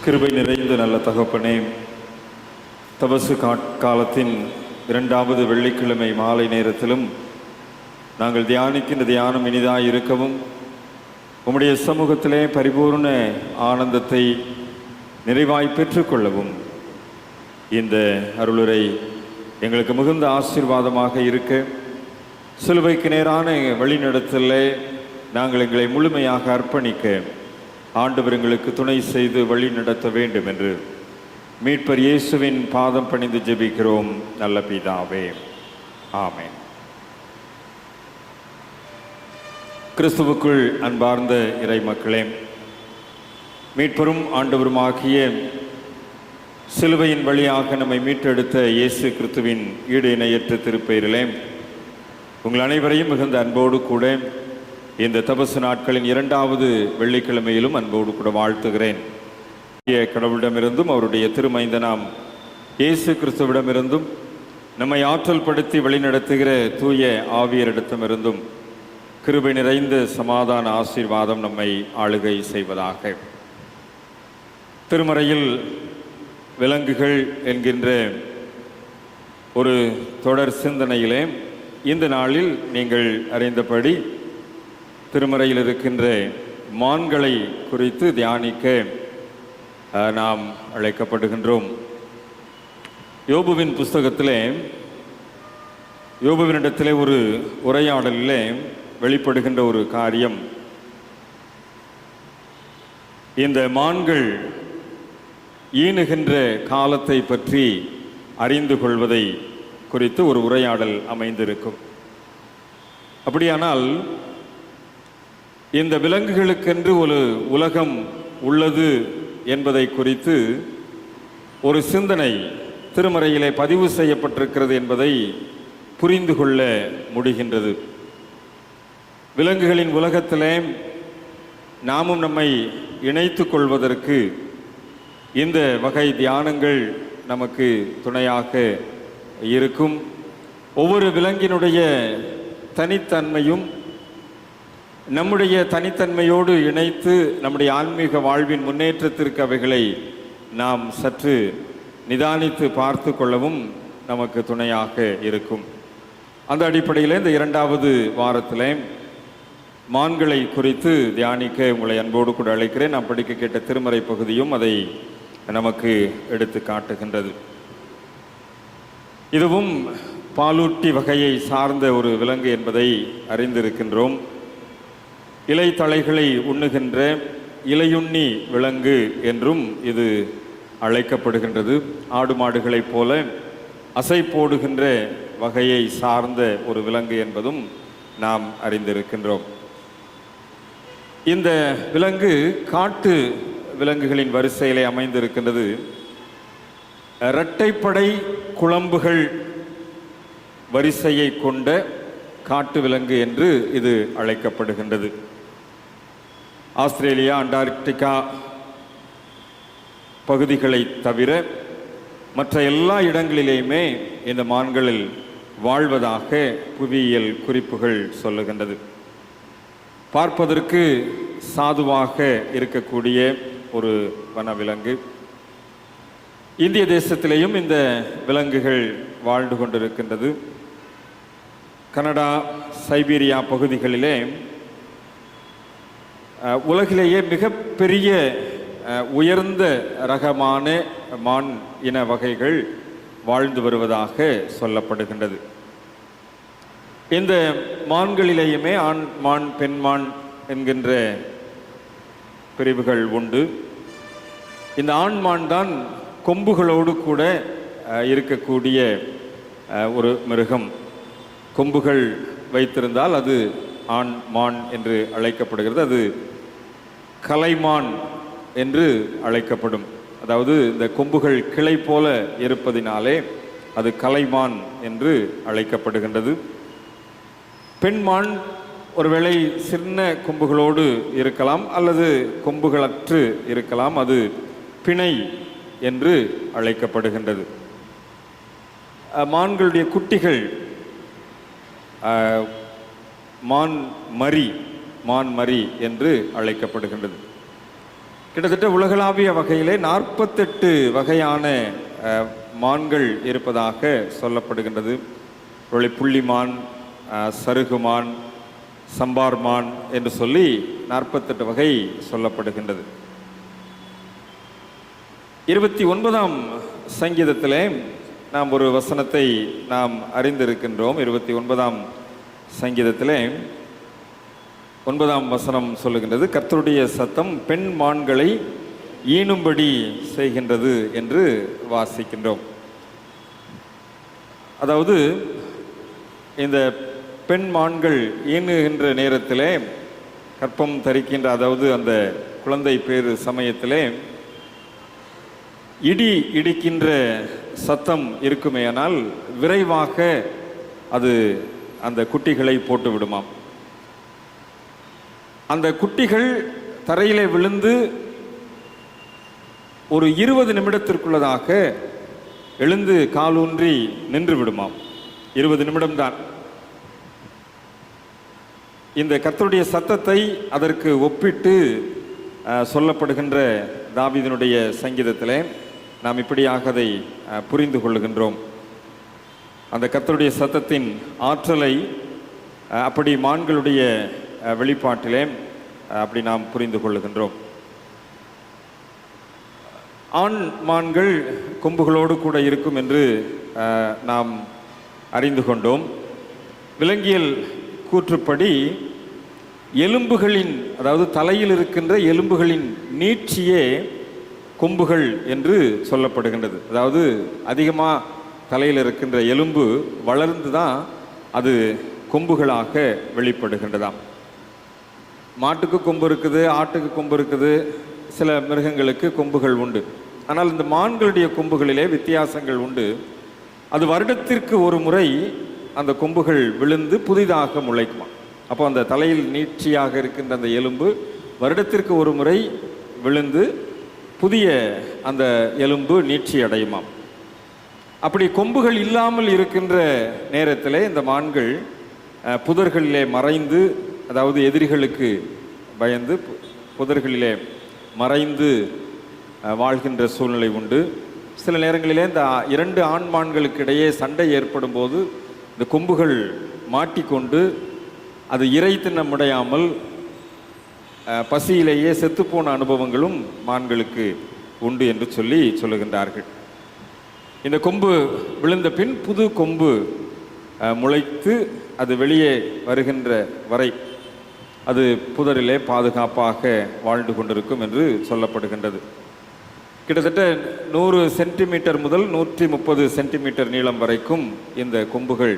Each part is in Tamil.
கிருபை நிறைந்த நல்ல தகப்பனே, தபசு காலத்தின் 2வது வெள்ளிக்கிழமை மாலை நேரத்திலும் நாங்கள் தியானிக்கின்ற தியானம் இனிதாய் இருக்கவும், உம்முடைய சமூகத்திலே பரிபூர்ண ஆனந்தத்தை நிறைவாய் பெற்றுக்கொள்ளவும் இந்த அருளுரை எங்களுக்கு மிகுந்த ஆசீர்வாதமாக இருக்க, சிலுவைக்கு நேரான வழிநடத்தலே நாங்கள் எங்களை முழுமையாக அர்ப்பணிக்க ஆண்டவர் எங்களுக்கு துணை செய்து வழி நடத்த வேண்டும் என்று மீட்பர் இயேசுவின் பாதம் பணிந்து ஜெபிக்கிறோம் நல்ல பிதாவே, ஆமென். கிறிஸ்துவுக்குள் அன்பார்ந்த இறை மக்களே, மீட்பரும் ஆண்டவருமாகிய சிலுவையின் வழியாக நம்மை மீட்டெடுத்த இயேசு கிறிஸ்துவின் ஈடு இணையற்ற திருப்பெயரிலே உங்கள் அனைவரையும் மிகுந்த அன்போடு கூட இந்த தபசு நாட்களின் 2வது வெள்ளிக்கிழமையிலும் அன்போடு கூட வாழ்த்துகிறேன். கடவுளிடமிருந்தும் அவருடைய திருமைந்தனாம் இயேசு கிறிஸ்துவிடமிருந்தும் நம்மை ஆற்றல் படுத்தி வழிநடத்துகிற தூய ஆவியரிடத்திலிருந்தும் கிருபை நிறைந்த சமாதான ஆசீர்வாதம் நம்மை ஆளுகை செய்வதாக. திருமறையில் விலங்குகள் என்கின்ற ஒரு தொடர் சிந்தனையிலே இந்த நாளில் நீங்கள் அறிந்தபடி திருமறையில் இருக்கின்ற மான்களை குறித்து தியானிக்க நாம் அழைக்கப்படுகின்றோம். யோபுவின் புஸ்தகத்திலே யோபுவினிடத்திலே ஒரு உரையாடலிலே வெளிப்படுகின்ற ஒரு காரியம், இந்த மான்கள் ஈனுகின்ற காலத்தை பற்றி அறிந்து கொள்வதை குறித்து ஒரு உரையாடல் அமைந்திருக்கும். அப்படியானால் இந்த விலங்குகளுக்கென்று ஒரு உலகம் உள்ளது என்பதை குறித்து ஒரு சிந்தனை திருமறையிலே பதிவு செய்யப்பட்டிருக்கிறது என்பதை புரிந்து கொள்ள முடிகின்றது. விலங்குகளின் உலகத்திலே நாமும் நம்மை இணைத்து கொள்வதற்கு இந்த வகை தியானங்கள் நமக்கு துணையாக இருக்கும். ஒவ்வொரு விலங்கினுடைய தனித்தன்மையும் நம்முடைய தனித்தன்மையோடு இணைத்து நம்முடைய ஆன்மீக வாழ்வின் முன்னேற்றத்திற்கு அவைகளை நாம் சற்று நிதானித்து பார்த்து கொள்ளவும் நமக்கு துணையாக இருக்கும். அந்த அடிப்படையில் இந்த 2வது வாரத்தில் மான்களை குறித்து தியானிக்க உங்களை அன்போடு கூட அழைக்கிறேன். நாம் படிக்க கேட்ட திருமறை பகுதியும் அதை நமக்கு எடுத்து காட்டுகின்றது. இதுவும் பாலூட்டி வகையை சார்ந்த ஒரு விலங்கு என்பதை அறிந்திருக்கின்றோம். இலைத்தழைகளை உண்ணுகின்ற இலையுண்ணி விலங்கு என்றும் இது அழைக்கப்படுகின்றது. ஆடு மாடுகளைப் போல அசை போடுகின்ற வகையை சார்ந்த ஒரு விலங்கு என்பதும் நாம் அறிந்திருக்கின்றோம். இந்த விலங்கு காட்டு விலங்குகளின் வரிசையிலே அமைந்திருக்கின்றது. இரட்டைப்படை குளம்புகள் வரிசையை கொண்ட காட்டு விலங்கு என்று இது அழைக்கப்படுகின்றது. ஆஸ்திரேலியா, அண்டார்டிகா பகுதிகளை தவிர மற்ற எல்லா இடங்களிலேயுமே இந்த மான்களில் வாழ்வதாக புவியியல் குறிப்புகள் சொல்லுகின்றது. பார்ப்பதற்கு சாதுவாக இருக்கக்கூடிய ஒரு வனவிலங்கு. இந்திய தேசத்திலேயும் இந்த விலங்குகள் வாழ்ந்து கொண்டிருக்கின்றது. கனடா, சைபீரியா பகுதிகளிலே உலகிலேயே மிகப்பெரிய உயர்ந்த ரகமான மான் இன வகைகள் வாழ்ந்து வருவதாக சொல்லப்படுகின்றது. இந்த மான்களிலேயுமே ஆண் மான், பெண் மான் என்கின்ற பிரிவுகள் உண்டு. இந்த ஆண் மான் தான் கொம்புகளோடு கூட இருக்கக்கூடிய ஒரு மிருகம். கொம்புகள் வைத்திருந்தால் அது ஆண் மான் என்று அழைக்கப்படுகிறது. அது கலைமான் என்று அழைக்கப்படும். அதாவது இந்த கொம்புகள் கிளை போல இருப்பதினாலே அது கலைமான் என்று அழைக்கப்படுகின்றது. பெண்மான் ஒருவேளை சின்ன கொம்புகளோடு இருக்கலாம் அல்லது கொம்புகளற்று இருக்கலாம். அது பிணை என்று அழைக்கப்படுகின்றது. மான்களுடைய குட்டிகள் மான் மரி என்று அழைக்கப்படுகின்றது. கிட்டத்தட்ட உலகளாவிய வகையிலே 48 வகையான மான்கள் இருப்பதாக சொல்லப்படுகின்றது. புள்ளிமான், சருகுமான், சம்பார்மான் என்று சொல்லி 48 வகை சொல்லப்படுகின்றது. 29ஆம் சங்கீதத்திலே நாம் ஒரு வசனத்தை நாம் அறிந்திருக்கின்றோம். 29ஆம் சங்கீதத்திலே 9ஆம் வசனம் சொல்லுகின்றது, கர்த்தருடைய சத்தம் பெண் மான்களை ஈனும்படி செய்கின்றது என்று வாசிக்கின்றோம். அதாவது இந்த பெண் மான்கள் ஈனுகின்ற நேரத்திலே, கற்பம் தரிக்கின்ற, அதாவது அந்த குழந்தை பேறு சமயத்திலே இடி இடிக்கின்ற சத்தம் இருக்குமேயானால் விரைவாக அது அந்த குட்டிகளை போட்டு விடுமாம். அந்த குட்டிகள் தரையிலே விழுந்து ஒரு 20 நிமிடத்திற்குள்ளதாக எழுந்து காலூன்றி நின்று விடுமாம். 20 நிமிடம்தான். இந்த கர்த்தருடைய சத்தத்தை அதற்கு ஒப்பிட்டு சொல்லப்படுகின்ற தாவீதினுடைய சங்கீதத்திலே நாம் இப்படியாக அதை புரிந்து கொள்ளுகின்றோம். அந்த கர்த்தருடைய சத்தத்தின் ஆற்றலை அப்படி மான்களுடைய வெளிப்பாட்டிலே அப்படி நாம் புரிந்து கொள்ளுகின்றோம். ஆண் மான்கள் கொம்புகளோடு கூட இருக்கும் என்று நாம் அறிந்து கொண்டோம். விலங்கியல் கூற்றுப்படி எலும்புகளின், அதாவது தலையில் இருக்கின்ற எலும்புகளின் நீட்சியே கொம்புகள் என்று சொல்லப்படுகின்றது. அதாவது அதிகமாக தலையில் இருக்கின்ற எலும்பு வளர்ந்து தான் அது கொம்புகளாக வெளிப்படுகின்றதாம். மாட்டுக்கு கொம்பு இருக்குது, ஆட்டுக்கு கொம்பு இருக்குது, சில மிருகங்களுக்கு கொம்புகள் உண்டு. ஆனால் இந்த மான்களுடைய கொம்புகளிலே வித்தியாசங்கள் உண்டு. அது வருடத்திற்கு ஒரு முறை அந்த கொம்புகள் விழுந்து புதிதாக முளைக்குமா. அப்போ அந்த தலையில் நீட்சியாக இருக்கின்ற அந்த எலும்பு வருடத்திற்கு ஒரு முறை விழுந்து புதிய அந்த எலும்பு நீட்சி அடையுமாம். அப்படி கொம்புகள் இல்லாமல் இருக்கின்ற நேரத்திலே இந்த மான்கள் புதர்களிலே மறைந்து, அதாவது எதிரிகளுக்கு பயந்து புதர்களிலே மறைந்து வாழ்கின்ற சூழ்நிலை உண்டு. சில நேரங்களிலே இந்த 2 ஆண் மான்களுக்கு இடையே சண்டை ஏற்படும் போது இந்த கொம்புகள் மாட்டிக்கொண்டு அது இறை தின்ன முடியாமல் பசியிலேயே செத்துப்போன அனுபவங்களும் மான்களுக்கு உண்டு என்று சொல்லுகின்றார்கள். இந்த கொம்பு விழுந்த பின் புது கொம்பு முளைத்து அது வெளியே வருகின்ற வரை அது புதரிலே பாதுகாப்பாக வாழ்ந்து கொண்டிருக்கும் என்று சொல்லப்படுகின்றது. கிட்டத்தட்ட 100 சென்டிமீட்டர் முதல் 130 சென்டிமீட்டர் நீளம் வரைக்கும் இந்த கொம்புகள்,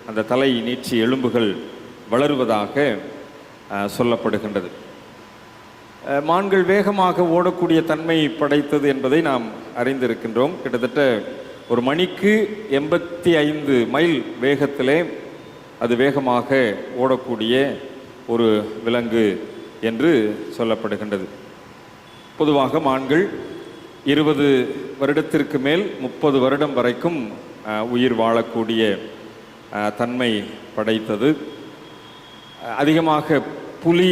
அந்த தலை நீட்சி எலும்புகள் வளருவதாக சொல்லப்படுகின்றது. மான்கள் வேகமாக ஓடக்கூடிய தன்மை படைத்தது என்பதை நாம் அறிந்திருக்கின்றோம். கிட்டத்தட்ட ஒரு மணிக்கு 85 மைல் வேகத்திலே அது வேகமாக ஓடக்கூடிய ஒரு விலங்கு என்று சொல்லப்படுகின்றது. பொதுவாக மான்கள் 20 வருடத்திற்கு மேல் 30 வருடம் வரைக்கும் உயிர் வாழக்கூடிய தன்மை படைத்தது. அதிகமாக புலி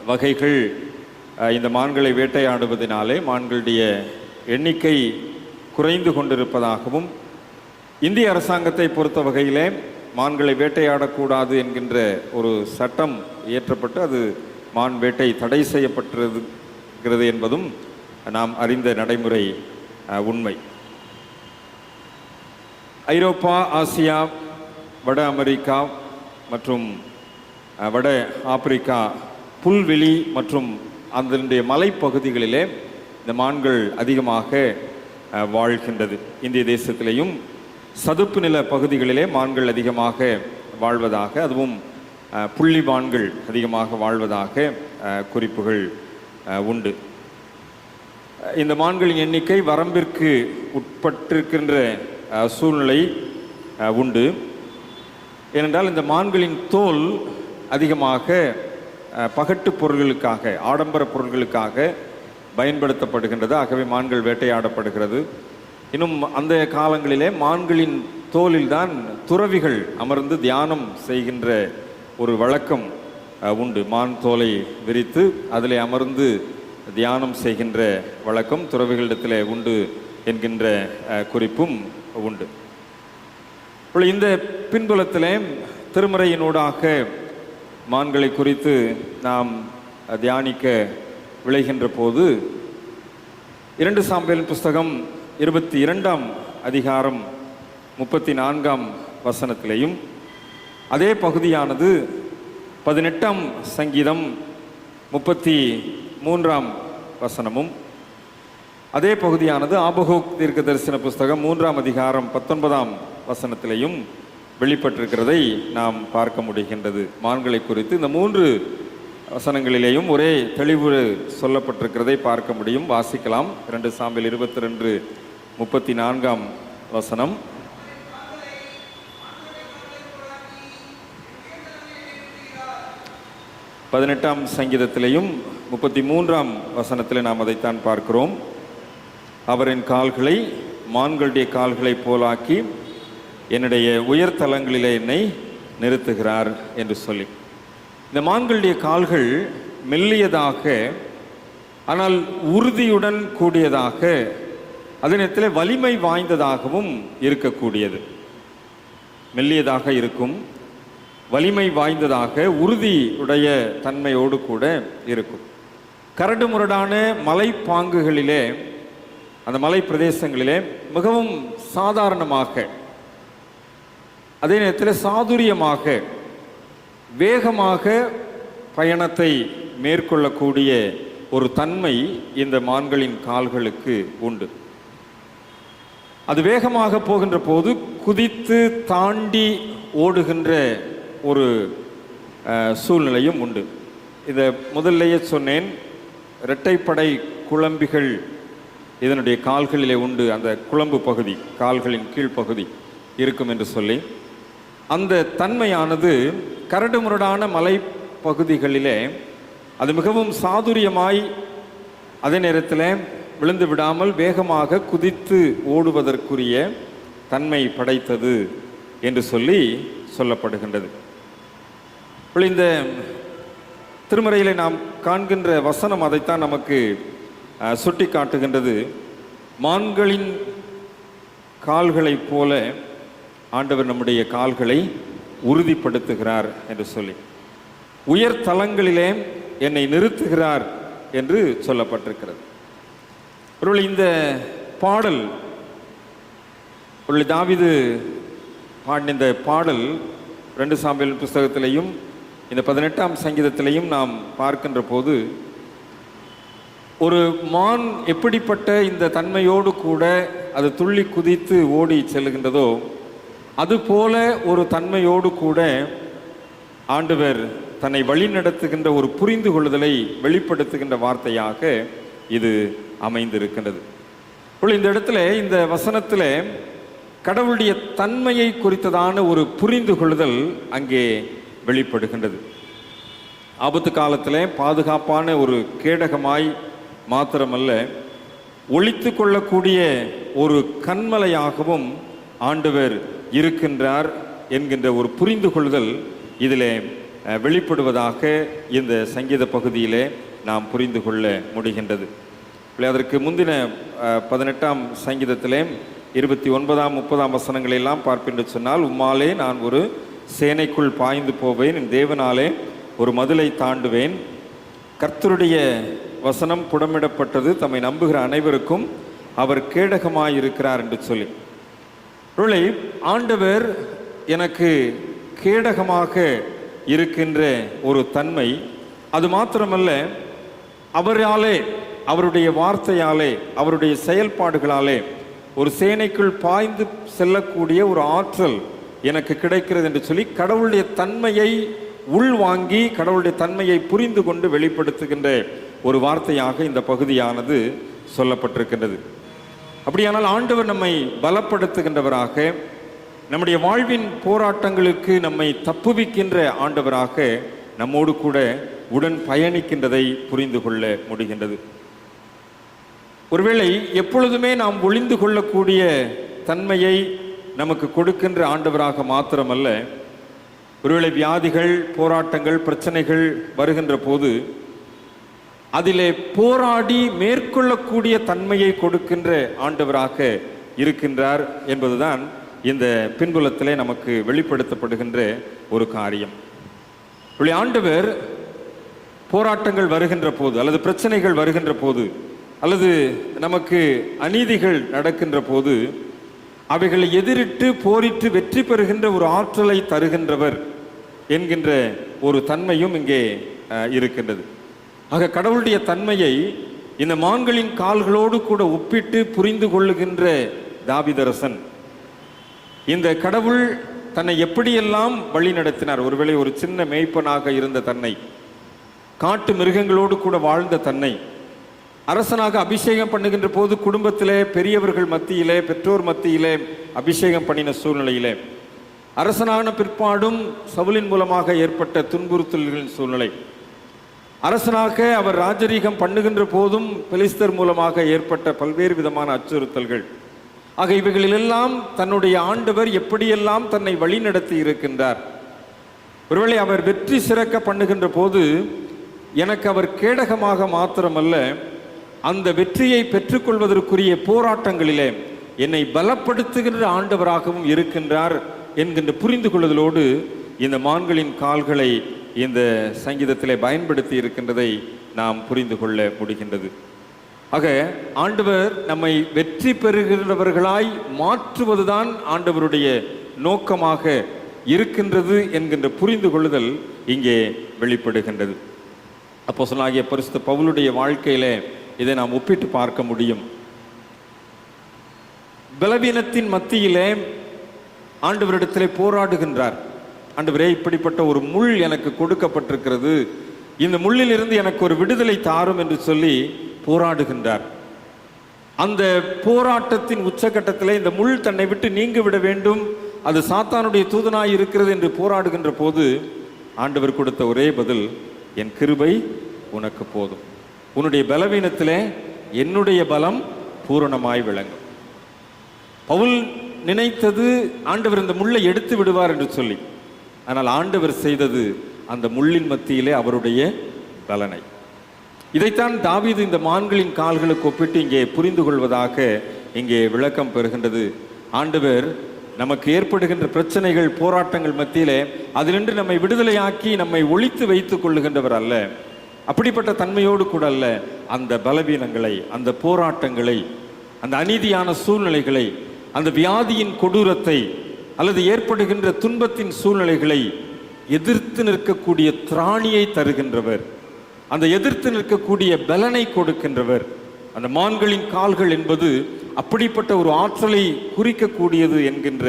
வகைகள் இந்த மான்களை வேட்டையாடுவதனாலே மான்களுடைய எண்ணிக்கை குறைந்து கொண்டிருப்பதாகவும், இந்திய அரசாங்கத்தை பொறுத்த வகையிலே மான்களை வேட்டையாடக்கூடாது என்கின்ற ஒரு சட்டம் இயற்றப்பட்டு அது மான் வேட்டை தடை செய்யப்பட்டிருக்கிறது என்பதும் நாம் அறிந்த நடைமுறை உண்மை. ஐரோப்பா, ஆசியா, வட அமெரிக்கா மற்றும் வட ஆப்பிரிக்கா புல்வெளி மற்றும் அதனுடைய மலைப்பகுதிகளிலே இந்த மான்கள் அதிகமாக வாழ்கின்றது. இந்திய தேசத்திலேயும் சதுப்பு நில பகுதிகளிலே மான்கள் அதிகமாக வாழ்வதாக, அதுவும் புள்ளி மான்கள் அதிகமாக வாழ்வதாக குறிப்புகள் உண்டு. இந்த மான்களின் எண்ணிக்கை வரம்பிற்கு உட்பட்டிருக்கின்ற சூழ்நிலை உண்டு. ஏனென்றால் இந்த மான்களின் தோல் அதிகமாக பகட்டு பொருள்களுக்காக, ஆடம்பர பொருள்களுக்காக பயன்படுத்தப்படுகின்றது. ஆகவே மான்கள் வேட்டையாடப்படுகிறது. இன்னும் அந்த காலங்களிலே மான்களின் தோலில்தான் துறவிகள் அமர்ந்து தியானம் செய்கின்ற ஒரு வழக்கம் உண்டு. மான் தோலை விரித்து அதிலே அமர்ந்து தியானம் செய்கின்ற வழக்கம் துறவிகளிடத்தில் உண்டு என்கின்ற குறிப்பும் உண்டு. இந்த பின்புலத்திலே திருமறையினூடாக மான்களை குறித்து நாம் தியானிக்க விளைகின்ற போது 2 சாமுவேல் புஸ்தகம் 22ஆம் அதிகாரம் 34ஆம் வசனத்திலேயும் அதே பகுதியானது 18ஆம் சங்கீதம் 33ஆம் வசனமும் அதே பகுதியானது ஆபகூக் தீர்க்க தரிசன புஸ்தகம் 3ஆம் அதிகாரம் 19ஆம் வசனத்திலேயும் வெளிப்பட்டிருக்கிறதை நாம் பார்க்க முடிகின்றது. மான்களை குறித்து இந்த 3 வசனங்களிலேயும் ஒரே தெளிவு சொல்லப்பட்டிருக்கிறதை பார்க்க முடியும். வாசிக்கலாம். 2 சாமுவேல் 22 34ஆம் வசனம். பதினெட்டாம் சங்கீதத்திலேயும் 33ஆம் வசனத்தில் நாம் அதைத்தான் பார்க்கிறோம். அவரின் கால்களை மான்களுடைய கால்களை போலாக்கி என்னுடைய உயர்தலங்களிலே என்னை நிறுத்துகிறார் என்று சொல்லி, இந்த மான்களுடைய கால்கள் மெல்லியதாக ஆனால் உறுதியுடன் கூடியதாக, அதே நேரத்தில் வலிமை வாய்ந்ததாகவும் இருக்கக்கூடியது. மெல்லியதாக இருக்கும், வலிமை வாய்ந்ததாக, உறுதியுடைய தன்மையோடு கூட இருக்கும். கரடு முரடான மலைப்பாங்குகளிலே, அந்த மலை பிரதேசங்களிலே மிகவும் சாதாரணமாக, அதே நேரத்தில் சாதுரியமாக, வேகமாக பயணத்தை மேற்கொள்ளக்கூடிய ஒரு தன்மை இந்த மான்களின் கால்களுக்கு உண்டு. அது வேகமாக போகின்ற போது குதித்து தாண்டி ஓடுகின்ற ஒரு சூழ்நிலையும் உண்டு. இதை முதல்லையே சொன்னேன், இரட்டைப்படை குழம்பிகள் இதனுடைய கால்களிலே உண்டு. அந்த குழம்பு பகுதி, கால்களின் கீழ்ப்பகுதி இருக்கும் என்று சொல்லி, அந்த தன்மையானது கரடுமுரடான மலை பகுதிகளிலே அது மிகவும் சாதுரியமாய், அதே நேரத்தில் விழுந்து விடாமல் வேகமாக குதித்து ஓடுவதற்குரிய தன்மை படைத்தது என்று சொல்லப்படுகின்றது. இந்த திருமறையிலே நாம் காண்கின்ற வசனம் அதைத்தான் நமக்கு சுட்டி காட்டுகின்றது. மான்களின் கால்களைப் போல ஆண்டவர் நம்முடைய கால்களை உறுதிப்படுத்துகிறார் என்று சொல்லி, உயர் தலங்களிலே என்னை நிறுத்துகிறார் என்று சொல்லப்பட்டிருக்கிறது. ஒருவேளை இந்த பாடல், தாவீது பாடின இந்த பாடல் 2 சாமுவேல் புஸ்தகத்திலையும் இந்த 18ஆம் சங்கீதத்திலையும் நாம் பார்க்கின்ற போது, ஒரு மான் எப்படிப்பட்ட இந்த தன்மையோடு கூட அது துள்ளி குதித்து ஓடி செல்கின்றதோ, அதுபோல ஒரு தன்மையோடு கூட ஆண்டவர் தன்னை வழி நடத்துகின்ற ஒரு புரிந்து கொள்ளுதலை வெளிப்படுத்துகின்ற வார்த்தையாக இது அமைந்திருக்கின்றது. இந்த இடத்துல, இந்த வசனத்தில் கடவுளுடைய தன்மையை குறித்ததான ஒரு புரிந்து கொள்ளுதல் அங்கே வெளிப்படுகின்றது. ஆபத்து காலத்தில் பாதுகாப்பான ஒரு கேடகமாய் மாத்திரமல்ல, ஒளித்து கொள்ளக்கூடிய ஒரு கண்மலையாகவும் ஆண்டவர் இருக்கின்றார் என்கின்ற ஒரு புரிந்து கொள்ளுதல் இதிலே வெளிப்படுவதாக இந்த சங்கீத பகுதியிலே நாம் புரிந்து கொள்ள முடிகின்றது. அதற்கு முந்தின 18ஆம் சங்கீதத்திலே 29ஆம் 30ஆம் வசனங்களெல்லாம் பார்ப்பென்று சொன்னால், உம்மாலே நான் ஒரு சேனைக்குள் பாய்ந்து போவேன், என் தேவனாலே ஒரு மதிலை தாண்டுவேன், கர்த்தருடைய வசனம் புடமிடப்பட்டது, தம்மை நம்புகிற அனைவருக்கும் அவர் கேடகமாயிருக்கிறார் என்று சொல்லி, ஆண்டவர் எனக்கு கேடகமாக இருக்கின்ற ஒரு தன்மை. அது மாத்திரமல்ல, அவராலே, அவருடைய வார்த்தையாலே, அவருடைய செயல்பாடுகளாலே ஒரு சேனைக்குள் பாய்ந்து செல்லக்கூடிய ஒரு ஆற்றல் எனக்கு கிடைக்கிறது என்று சொல்லி, கடவுளுடைய தன்மையை உள்வாங்கி கடவுளுடைய தன்மையை புரிந்து கொண்டு வெளிப்படுத்துகின்ற ஒரு வார்த்தையாக இந்த பகுதியானது சொல்லப்பட்டிருக்கின்றது. அப்படியானால் ஆண்டவர் நம்மை பலப்படுத்துகின்றவராக, நம்முடைய வாழ்வின் போராட்டங்களுக்கு நம்மை தப்புவிக்கின்ற ஆண்டவராக நம்மோடு கூட உடன் பயணிக்கின்றதை புரிந்து கொள்ள முடிகின்றது. ஒருவேளை எப்பொழுதுமே நாம் ஒளிந்து கொள்ளக்கூடிய தன்மையை நமக்கு கொடுக்கின்ற ஆண்டவராக மாத்திரமல்ல, ஒருவேளை வியாதிகள், போராட்டங்கள், பிரச்சனைகள் வருகின்ற போது அதிலே போராடி மேற்கொள்ளக்கூடிய தன்மையை கொடுக்கின்ற ஆண்டவராக இருக்கின்றார் என்பதுதான் இந்த பின்புலத்திலே நமக்கு வெளிப்படுத்தப்படுகின்ற ஒரு காரியம். ஆண்டவர் போராட்டங்கள் வருகின்ற போது, அல்லது பிரச்சனைகள் வருகின்ற போது, அல்லது நமக்கு அநீதிகள் நடக்கின்ற போது அவைகளை எதிரிட்டு போரிட்டு வெற்றி பெறுகின்ற ஒரு ஆற்றலை தருகின்றவர் என்கின்ற ஒரு தன்மையும் இங்கே இருக்கின்றது. ஆக கடவுளுடைய தன்மையை இந்த மான்களின் கால்களோடு கூட ஒப்பிட்டு புரிந்து கொள்ளுகின்ற தாவீதரசன் இந்த கடவுள் தன்னை எப்படியெல்லாம் வழி நடத்தினார், ஒருவேளை ஒரு சின்ன மேய்ப்பனாக இருந்த தன்னை, காட்டு மிருகங்களோடு கூட வாழ்ந்த தன்னை அரசனாக அபிஷேகம் பண்ணுகின்ற போது குடும்பத்திலே பெரியவர்கள் மத்தியிலே, பெற்றோர் மத்தியிலே அபிஷேகம் பண்ணின சூழ்நிலையிலே, அரசனான பிற்பாடும் சவுலின் மூலமாக ஏற்பட்ட துன்புறுத்தல்களின் சூழ்நிலை, அரசனாக அவர் ராஜரீகம் பண்ணுகின்ற போதும் பெலிஸ்தர் மூலமாக ஏற்பட்ட பல்வேறு விதமான அச்சுறுத்தல்கள், ஆக இவைகளிலெல்லாம் தன்னுடைய ஆண்டவர் எப்படியெல்லாம் தன்னை வழிநடத்தி இருக்கின்றார். ஒருவேளை அவர் வெற்றி சிறக்க பண்ணுகின்ற போது எனக்கு அவர் கேடகமாக மாத்திரமல்ல, அந்த வெற்றியை பெற்றுக்கொள்வதற்குரிய போராட்டங்களிலே என்னை பலப்படுத்துகின்ற ஆண்டவராகவும் இருக்கின்றார் என்கின்ற புரிந்து கொள்ளுதலோடு இந்த மான்களின் கால்களை இந்த சங்கீதத்திலே பயன்படுத்தி இருக்கின்றதை நாம் புரிந்து கொள்ள முடிகின்றது. ஆக ஆண்டவர் நம்மை வெற்றி பெறுகின்றவர்களாய் மாற்றுவதுதான் ஆண்டவருடைய நோக்கமாக இருக்கின்றது என்கின்ற புரிந்து கொள்ளுதல் இங்கே வெளிப்படுகின்றது. அப்போஸ்தலனாகிய பரிசுத்த பவுலுடைய வாழ்க்கையிலே இதை நாம் ஒப்பிட்டு பார்க்க முடியும். பலவீனத்தின் மத்தியிலே ஆண்டவரிடத்திலே போராடுகின்றார். ஆண்டவரே, இப்படிப்பட்ட ஒரு முள் எனக்கு கொடுக்கப்பட்டிருக்கிறது, இந்த முள்ளில் இருந்து எனக்கு ஒரு விடுதலை தாரும் என்று சொல்லி போராடுகின்றார். அந்த போராட்டத்தின் உச்சகட்டத்திலே இந்த முள் தன்னை விட்டு நீங்கி விட வேண்டும், அது சாத்தானுடைய தூதனாய் இருக்கிறது என்று போராடுகின்ற போது ஆண்டவர் கொடுத்த ஒரே பதில், என் கிருபை உனக்கு போதும், உன்னுடைய பலவீனத்திலே என்னுடைய பலம் பூரணமாய் விளங்கும். பவுல் நினைத்தது ஆண்டவர் இந்த முள்ளை எடுத்து விடுவார் என்று சொல்லி, ஆனால் ஆண்டவர் செய்தது அந்த முள்ளின் மத்தியிலே அவருடைய பலனை. இதைத்தான் தாவீது இந்த மான்களின் கால்களுக்கு ஒப்பிட்டு இங்கே புரிந்து கொள்வதாக இங்கே விளக்கம் பெறுகின்றது. ஆண்டவர் நமக்கு ஏற்படுகின்ற பிரச்சனைகள், போராட்டங்கள் மத்தியிலே அதிலின்று நம்மை விடுதலையாக்கி நம்மை ஒழித்து வைத்துக் கொள்ளுகின்றவர் அல்ல. அப்படிப்பட்ட தன்மையோடு கூட அல்ல, அந்த பலவீனங்களை, அந்த போராட்டங்களை, அந்த அநீதியான சூழ்நிலைகளை, அந்த வியாதியின் கொடூரத்தை அல்லது ஏற்படுகின்ற துன்பத்தின் சூழ்நிலைகளை எதிர்த்து நிற்கக்கூடிய திராணியை தருகின்றவர், அந்த எதிர்த்து நிற்கக்கூடிய பலனை கொடுக்கின்றவர். அந்த மான்களின் கால்கள் என்பது அப்படிப்பட்ட ஒரு ஆற்றலை குறிக்கக்கூடியது என்கின்ற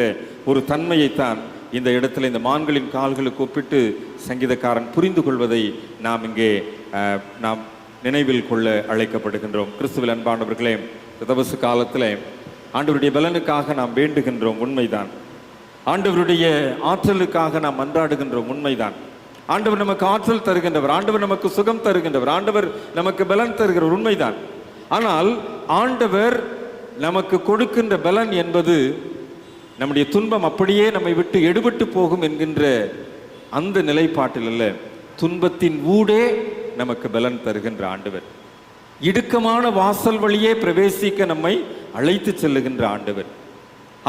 ஒரு தன்மையைத்தான் இந்த இடத்துல இந்த மான்களின் கால்களுக்கு ஒப்பிட்டு சங்கீதக்காரன் புரிந்து கொள்வதை நாம் இங்கே நாம் நினைவில் கொள்ள அழைக்கப்படுகின்றோம். கிறிஸ்துவில் அன்பானவர்களே, தபசு காலத்தில் ஆண்டவருடைய பலனுக்காக நாம் வேண்டுகின்றோம், உண்மைதான். ஆண்டவருடைய ஆற்றலுக்காக நாம் மன்றாடுகின்றோம், உண்மைதான். ஆண்டவர் நமக்கு ஆற்றல் தருகின்றவர், ஆண்டவர் நமக்கு சுகம் தருகின்றவர், ஆண்டவர் நமக்கு பலன் தருகிறவர், உண்மைதான். ஆனால் ஆண்டவர் நமக்கு கொடுக்கின்ற பலன் என்பது நம்முடைய துன்பம் அப்படியே நம்மை விட்டு எடுபட்டு போகும் என்கின்ற அந்த நிலைப்பாட்டில் அல்ல, துன்பத்தின் ஊடே நமக்கு பலன் தருகின்ற ஆண்டவர், இடுக்கமான வாசல் வழியே பிரவேசிக்க நம்மை அழைத்து செல்லுகின்ற ஆண்டவர்.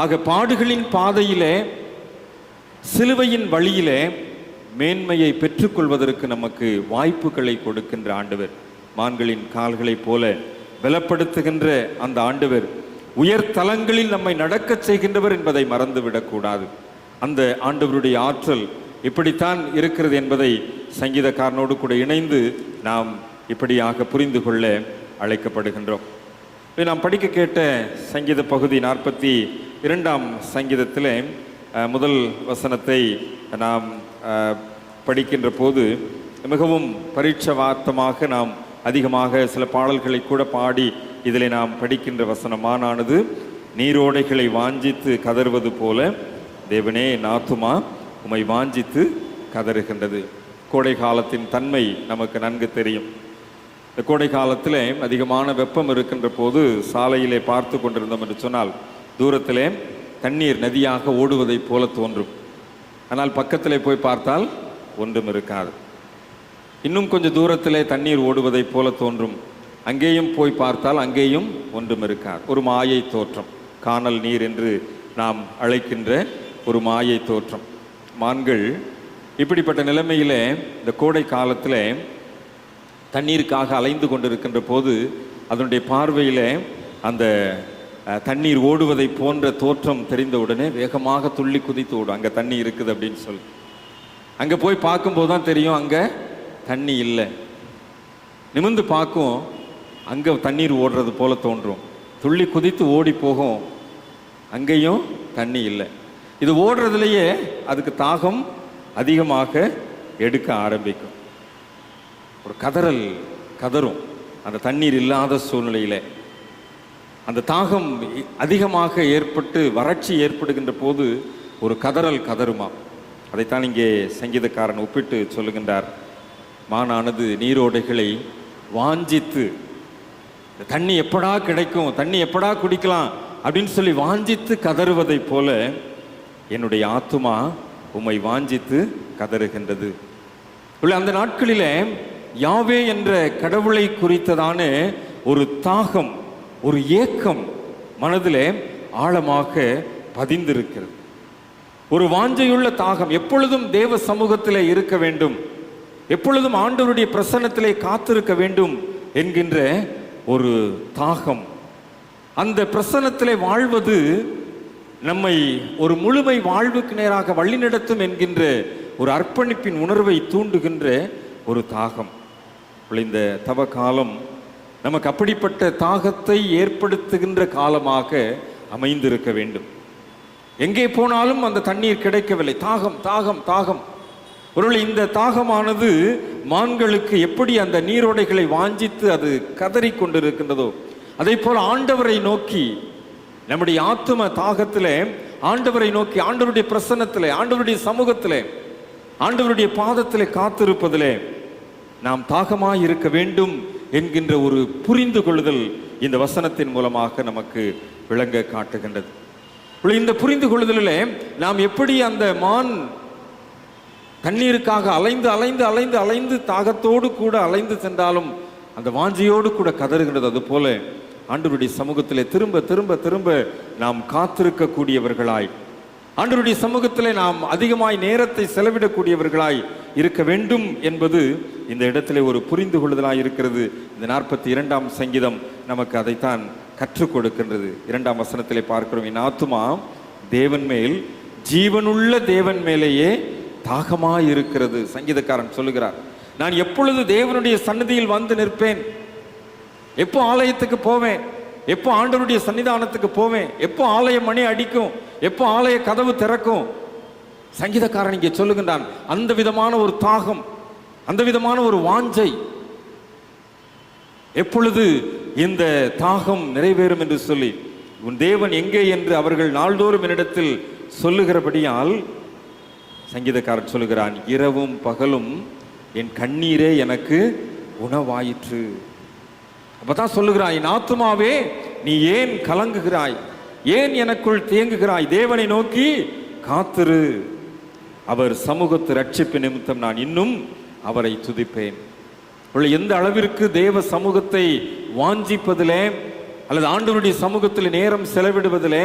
ஆக பாடுகளின் பாதையிலே, சிலுவையின் வழியிலே மேன்மையை பெற்றுக்கொள்வதற்கு நமக்கு வாய்ப்புகளை கொடுக்கின்ற ஆண்டவர், மான்களின் கால்களைப் போல பலப்படுத்துகின்ற அந்த ஆண்டவர் உயர் தலங்களில் நம்மை நடக்க செய்கின்றவர் என்பதை மறந்துவிடக்கூடாது. அந்த ஆண்டவருடைய ஆற்றல் இப்படித்தான் இருக்கிறது என்பதை சங்கீதக்காரனோடு கூட இணைந்து நாம் இப்படியாக புரிந்து கொள்ள அழைக்கப்படுகின்றோம். நாம் படிக்க கேட்ட சங்கீத பகுதி 42ஆம் சங்கீதத்தில் முதல் வசனத்தை நாம் படிக்கின்ற போது மிகவும் பரீட்சவார்த்தமாக நாம் அதிகமாக சில பாடல்களை கூட பாடி இதில் நாம் படிக்கின்ற வசனமானது, நீரோடைகளை வாஞ்சித்து கதறுவது போல தேவனே நாத்துமா உமை வாஞ்சித்து கதறுகின்றது. கோடை காலத்தின் தன்மை நமக்கு நன்கு தெரியும். இந்த கோடை காலத்தில் அதிகமான வெப்பம் இருக்கின்ற போது சாலையிலே பார்த்து கொண்டிருந்தோம் என்று சொன்னால் தூரத்திலே தண்ணீர் நதியாக ஓடுவதை போல தோன்றும். ஆனால் பக்கத்திலே போய் பார்த்தால் ஒன்றும் இருக்காது. இன்னும் கொஞ்சம் தூரத்திலே தண்ணீர் ஓடுவதைப் போல தோன்றும். அங்கேயும் போய் பார்த்தால் அங்கேயும் ஒன்றும் இருக்காது. ஒரு மாயை தோற்றம், கானல் நீர் என்று நாம் அழைக்கின்ற ஒரு மாயை தோற்றம். மான்கள் இப்படிப்பட்ட நிலைமையிலே இந்த கோடை காலத்தில் தண்ணீருக்காக அலைந்து கொண்டிருக்கின்ற போது அதனுடைய பார்வையில் அந்த தண்ணீர் ஓடுவதை போன்ற தோற்றம் தெரிந்தவுடனே வேகமாக துள்ளி குதித்து ஓடும். அங்கே தண்ணி இருக்குது அப்படின்னு சொல்லி அங்கே போய் பார்க்கும்போது தான் தெரியும் அங்கே தண்ணி இல்லை. நிமிர்ந்து பார்க்கும், அங்கே தண்ணீர் ஓடுறது போல தோன்றும். துள்ளி குதித்து ஓடி போகும், அங்கேயும் தண்ணி இல்லை. இது ஓடுறதுலையே அதுக்கு தாகம் அதிகமாக எடுக்க ஆரம்பிக்கும். ஒரு கதறல் கதறும் அந்த தண்ணீர் இல்லாத சூழ்நிலையில். அந்த தாகம் அதிகமாக ஏற்பட்டு வறட்சி ஏற்படுகின்ற போது ஒரு கதறல் கதறுமா. அதைத்தான் இங்கே சங்கீதக்காரன் ஒப்பிட்டு சொல்லுகின்றார். மானானது நீரோடைகளை வாஞ்சித்து, தண்ணி எப்படா கிடைக்கும், தண்ணி எப்படா குடிக்கலாம் அப்படின்னு சொல்லி வாஞ்சித்து கதறுவதை போல என்னுடைய ஆத்துமா உம்மை வாஞ்சித்து கதறுகின்றது. அந்த நாட்களிலே யாவே என்ற கடவுளை குறித்ததான ஒரு தாகம், ஒரு ஏக்கம் மனதிலே ஆழமாக பதிந்திருக்கிறது. ஒரு வாஞ்சையுள்ள தாகம், எப்பொழுதும் தேவ சமூகத்திலே இருக்க வேண்டும், எப்பொழுதும் ஆண்டவருடைய பிரசன்னத்திலே காத்திருக்க வேண்டும் என்கின்ற ஒரு தாகம். அந்த பிரசன்னத்திலே வாழ்வது நம்மை ஒரு முழுமை வாழ்வுக்கு நேராக வழிநடத்தும் என்கின்ற ஒரு அர்ப்பணிப்பின் உணர்வை தூண்டுகின்ற ஒரு தாகம். இந்த தவ காலம் நமக்கு அப்படிப்பட்ட தாகத்தை ஏற்படுத்துகின்ற காலமாக அமைந்திருக்க வேண்டும். எங்கே போனாலும் அந்த தண்ணீர் கிடைக்கவில்லை, தாகம் தாகம் தாகம். ஒருவேளை இந்த தாகமானது மான்களுக்கு எப்படி அந்த நீரோடைகளை வாஞ்சித்து அது கதறி கொண்டிருக்கின்றதோ அதே போல ஆண்டவரை நோக்கி நம்முடைய ஆத்தும தாகத்திலே ஆண்டவரை நோக்கி, ஆண்டவருடைய பிரசன்னத்திலே, ஆண்டவருடைய சமூகத்திலே, ஆண்டவருடைய பாதத்திலே காத்திருப்பதிலே நாம் தாகமாய் இருக்க வேண்டும் என்கின்ற ஒரு புரிந்து கொள்ளுதல் இந்த வசனத்தின் மூலமாக நமக்கு விளங்க காட்டுகின்றது. இந்த புரிந்து கொள்ளுதலிலே நாம் எப்படி அந்த மான் தண்ணீருக்காக அலைந்து அலைந்து அலைந்து அலைந்து தாகத்தோடு கூட அலைந்து சென்றாலும் அந்த வாஞ்சையோடு கூட கதறுகின்றது, அதுபோல ஆண்டவருடைய சமூகத்திலே திரும்ப திரும்ப திரும்ப நாம் காத்திருக்கக்கூடியவர்களாய், ஆண்டவருடைய சமூகத்திலே நாம் அதிகமாய் நேரத்தை செலவிடக்கூடியவர்களாய் இருக்க வேண்டும் என்பது இந்த இடத்திலே ஒரு புரிந்து கொள்ளுதலாய் இருக்கிறது. இந்த 42ஆம் சங்கீதம் நமக்கு அதைத்தான் கற்றுக் கொடுக்கின்றது. 2ஆம் வசனத்திலே பார்க்கிறோம், என் ஆத்துமா தேவன் மேல், ஜீவனுள்ள தேவன் மேலேயே தாகமாய் இருக்கிறது. சங்கீதக்காரன் சொல்லுகிறார், நான் எப்பொழுது தேவனுடைய சன்னதியில் வந்து நிற்பேன், எப்போ ஆலயத்துக்கு போவேன், எப்போ ஆண்டவருடைய சன்னிதானத்துக்கு போவேன், எப்போ ஆலய மணி அடிக்கும், எப்போ ஆலய கதவு திறக்கும். சங்கீதக்காரன் இங்கே சொல்லுகின்றான், அந்த விதமான ஒரு தாகம், அந்த விதமான ஒரு வாஞ்சை, எப்பொழுது இந்த தாகம் நிறைவேறும் என்று சொல்லி உன் தேவன் எங்கே என்று அவர்கள் நாள்தோறும் என்னிடத்தில் சொல்லுகிறபடியால் சங்கீதக்காரன் சொல்லுகிறான், இரவும் பகலும் என் கண்ணீரே எனக்கு உணவாயிற்று. அப்பதான் சொல்லுகிறாய், என் ஆத்துமாவே நீ ஏன் கலங்குகிறாய், ஏன் எனக்குள் தேங்குகிறாய், தேவனை நோக்கி காத்திரு, அவர் சமூகத்து ரட்சிப்பு நிமித்தம் நான் இன்னும் அவரை துதிப்பேன். எந்த அளவிற்கு தேவ சமூகத்தை வாஞ்சிப்பதிலே அல்லது ஆண்டவருடைய சமூகத்தில் நேரம் செலவிடுவதிலே,